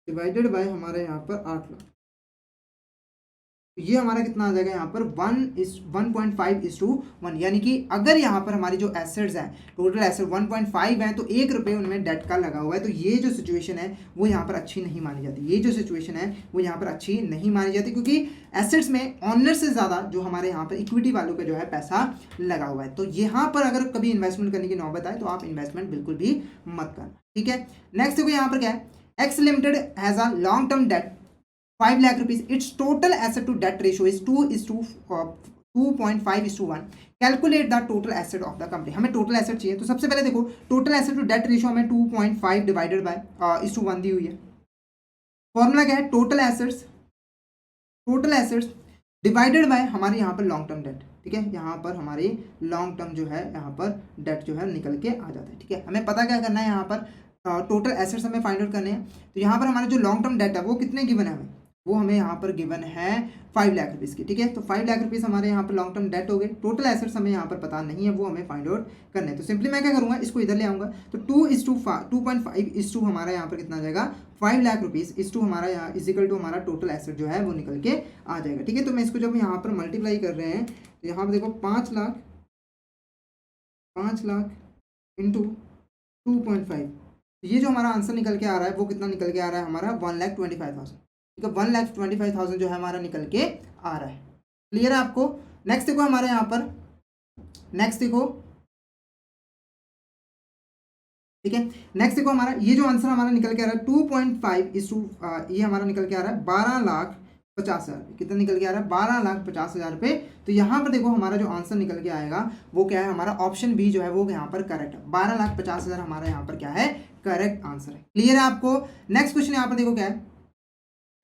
डिवाइडेड बाय हमारे यहाँ पर 8 लाख, ये हमारा कितना आ जाएगा यहाँ पर 1.5:1, यानी कि अगर यहाँ पर हमारी जो एसेट्स हैं टोटल एसेट 1.5 है तो 1 रुपये उनमें डेट का लगा हुआ है। तो ये जो सिचुएशन है वो यहाँ पर अच्छी नहीं मानी जाती, ये जो सिचुएशन है वो यहाँ पर अच्छी नहीं मानी जाती, क्योंकि एसेट्स में ऑनर से ज़्यादा जो हमारे यहाँ पर इक्विटी वालों का जो है पैसा लगा हुआ है। तो यहाँ पर अगर कभी इन्वेस्टमेंट करने की नौबत आए तो आप इन्वेस्टमेंट बिल्कुल भी मत करना, ठीक है। नेक्स्ट देखो यहाँ पर क्या है, x limited has a long term date 5 lakh rupees. Its total asset to debt ratio is 2.5:1. Calculate the total asset of the company. हमें टोटल एसेट चाहिए, तो सबसे पहले देखो total asset to debt ratio हमें 2.5 डिवाइडेड बाय 1 दी हुई है। Formula क्या है, टोटल एसेट्स डिवाइडेड बाय हमारे यहाँ पर लॉन्ग टर्म डेट, ठीक है। यहाँ पर हमारे लॉन्ग टर्म जो है यहाँ पर डेट जो है निकल के आ जाता है, ठीक है। हमें पता क्या करना है, यहाँ पर टोटल एसेट्स हमें फाइंड आउट करने हैं। तो यहाँ पर हमारे जो लॉन्ग टर्म डेट है वो कितने गिवन है हमें, वो हमें यहाँ पर गिवन है 5 लाख रुपीज़ की, ठीक है। तो 5 लाख रुपीज़ हमारे यहाँ पर लॉन्ग टर्म डेट हो गए। टोटल एसेट्स हमें यहाँ पर पता नहीं है, वो हमें फाइंड आउट करना है। तो सिंपली मैं क्या करूँगा, इसको इधर ले आऊँगा। तो 2.5 हमारा यहाँ पर कितना आ जाएगा 5 लाख रुपीज़ हमारा यहाँ इजिकल टू हमारा टोटल एसेट जो है वो निकल के आ जाएगा, ठीक है। तो मैं इसको जब यहाँ पर मल्टीप्लाई कर रहे हैं तो यहाँ पर देखो 5 लाख इंटू 2.5, ये जो हमारा आंसर निकल के आ रहा है वो कितना निकल के आ रहा है हमारा 1,25,000, ठीक है। 1,25,000 जो है हमारा निकल के आ रहा है। क्लियर है आपको। नेक्स्ट देखो हमारे यहाँ पर, नेक्स्ट देखो, ठीक है। नेक्स्ट देखो हमारा ये जो आंसर हमारा निकल के आ रहा है 2.5 ये हमारा निकल के आ रहा है 12,50,000, कितना निकल के आ रहा है 12,50,000 रुपये। तो यहाँ पर देखो हमारा जो आंसर निकल के आएगा वो क्या है, हमारा ऑप्शन बी जो है वो यहाँ पर करेक्ट है, 12,50,000 हमारा यहाँ पर क्या है करेक्ट आंसर है। क्लियर है आपको। नेक्स्ट क्वेश्चन यहाँ पर देखो क्या है,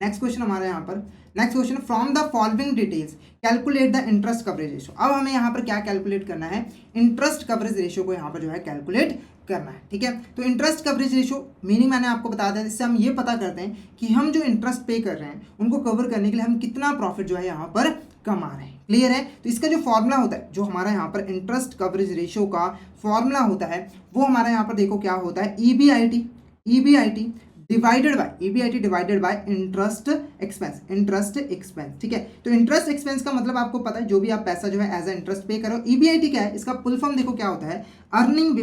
नेक्स्ट क्वेश्चन हमारे यहाँ पर, next question from the following details calculate the interest coverage ratio. अब हमें यहाँ पर क्या कैलकुलेट करना है, इंटरेस्ट कवरेज रेशियो को यहाँ पर जो है कैलकुलेट करना है, ठीक है। तो इंटरेस्ट कवरेज रेशियो मीनिंग मैंने आपको बता दिया, इससे हम ये पता करते हैं कि हम जो इंटरेस्ट पे कर रहे हैं उनको कवर करने के लिए हम कितना प्रॉफिट जो है यहाँ पर कमा रहे हैं। क्लियर है। तो इसका जो फॉर्मूला होता है, जो हमारा यहाँ पर इंटरेस्ट कवरेज रेशियो का फॉर्मूला होता है वो हमारा यहाँ पर देखो क्या होता है, EBIT divided by interest expense, ठीक है। तो इंटरेस्ट एक्सपेंस का मतलब आपको पता है, जो भी आप पैसा जो है एज ए इंटरेस्ट पे करो। EBIT क्या है, इसका फुल फॉर्म देखो क्या होता है, earning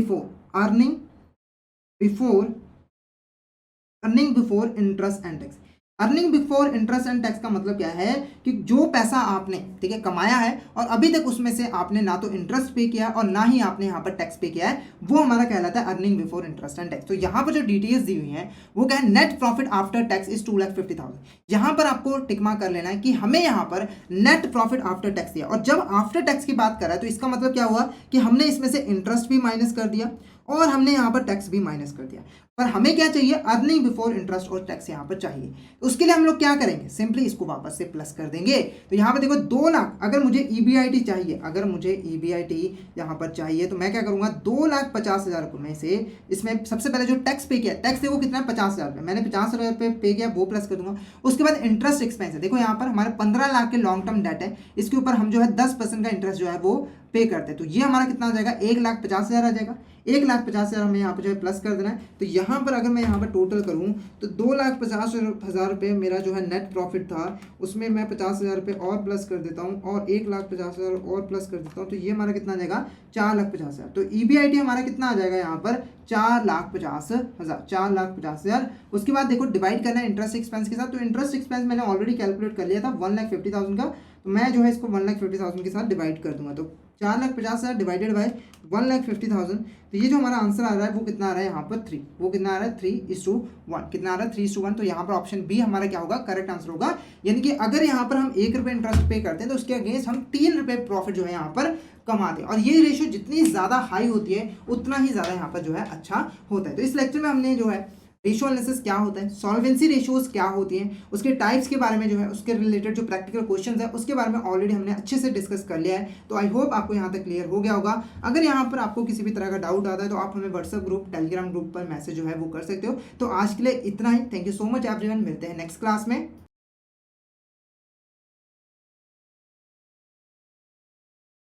before interest and tax. Earning before interest and tax का मतलब क्या है कि जो पैसा आपने, ठीक है, कमाया है और अभी तक उसमें से आपने ना तो इंटरेस्ट पे किया और ना ही आपने यहाँ पर टैक्स पे किया है, वो हमारा कहलाता है earning before interest and tax. तो यहाँ पर जो डिटेल्स दी हुई हैं वो क्या है, net profit after tax is 2,50,000। यहाँ पर आपको टिक मार्क कर लेना है कि हमें यहाँ पर नेट प्रॉफिट आफ्टर टैक्स दिया, और जब आफ्टर टैक्स की बात कर रहा है तो इसका मतलब क्या हुआ कि हमने इसमें से इंटरेस्ट भी माइनस कर दिया और हमने यहाँ पर टैक्स भी माइनस कर दिया। पर हमें क्या चाहिए, अर्निंग बिफोर इंटरेस्ट और टैक्स यहाँ पर चाहिए। तो उसके लिए हम लोग क्या करेंगे, सिंपली इसको वापस से प्लस कर देंगे। तो यहाँ पर देखो 2 लाख, अगर मुझे EBIT चाहिए, अगर मुझे EBIT यहाँ पर चाहिए तो मैं क्या करूँगा, 2,50,000 रुपये में से इसमें सबसे पहले जो टैक्स पे किया, टैक्स देखो कितना है 50,000 रुपये, मैंने 50,000 रुपये पे किया वो प्लस कर दूंगा। उसके बाद इंटरेस्ट एक्सपेंस है, देखो यहाँ पर हमारे 15 लाख के लॉन्ग टर्म डेट है, इसके ऊपर हम जो है 10% का इंटरेस्ट जो है वो पे करते हैं। तो ये हमारा कितना आ जाएगा, 1,50,000 आ जाएगा। 1,50,000 हमें यहाँ पर जो है प्लस कर देना है। तो यहाँ पर अगर मैं यहाँ पर टोटल करूँ तो 2,50,000 रुपये मेरा जो है नेट प्रॉफिट था, उसमें मैं 50,000 रुपये और प्लस कर देता हूँ और 1,50,000 और प्लस कर देता हूँ। तो ये हमारा कितना आ जाएगा, 4,50,000। तो EBIT हमारा कितना आ जाएगा यहाँ पर, 4,50,000, 4,50,000। उसके बाद देखो डिवाइड करना है इंटरेस्ट एक्सपेंस के साथ। तो इंटरेस्ट एक्सपेंस मैंने ऑलरेडी कैलकुलेट कर लिया था 1,50,000 का, तो मैं जो है इसको 1,50,000 के साथ डिवाइड कर दूंगा। तो 4,50,000 डिवाइडेड बाय 1,50,000, तो ये जो हमारा आंसर आ रहा है वो कितना आ रहा है यहाँ पर 3, वो कितना आ रहा है 3:1, कितना आ रहा है 3:1। तो यहाँ पर ऑप्शन बी हमारा क्या होगा, करेक्ट आंसर होगा। यानी कि अगर यहाँ पर हम 1 रुपये इंटरेस्ट पे करते हैं तो उसके अगेंस्ट हम 3 रुपये प्रॉफिट जो है यहाँ पर कमाते हैं। और ये रेशियो जितनी ज़्यादा हाई होती है उतना ही ज़्यादा यहाँ पर जो है अच्छा होता है। तो इस लेक्चर में हमने जो है रेशियो एनालिसिस क्या होता है, सॉल्वेंसी रेशियोज क्या होती हैं, उसके टाइप्स के बारे में जो है, उसके रिलेटेड जो प्रैक्टिकल क्वेश्चंस है उसके बारे में ऑलरेडी हमने अच्छे से डिस्कस कर लिया है। तो आई होप आपको यहाँ तक क्लियर हो गया होगा। अगर यहाँ पर आपको किसी भी तरह का डाउट आता है तो आप हमें व्हाट्सएप ग्रुप, टेलीग्राम ग्रुप पर मैसेज जो है वो कर सकते हो। तो आज के लिए इतना ही। Thank you so much everyone, मिलते हैं नेक्स्ट क्लास में।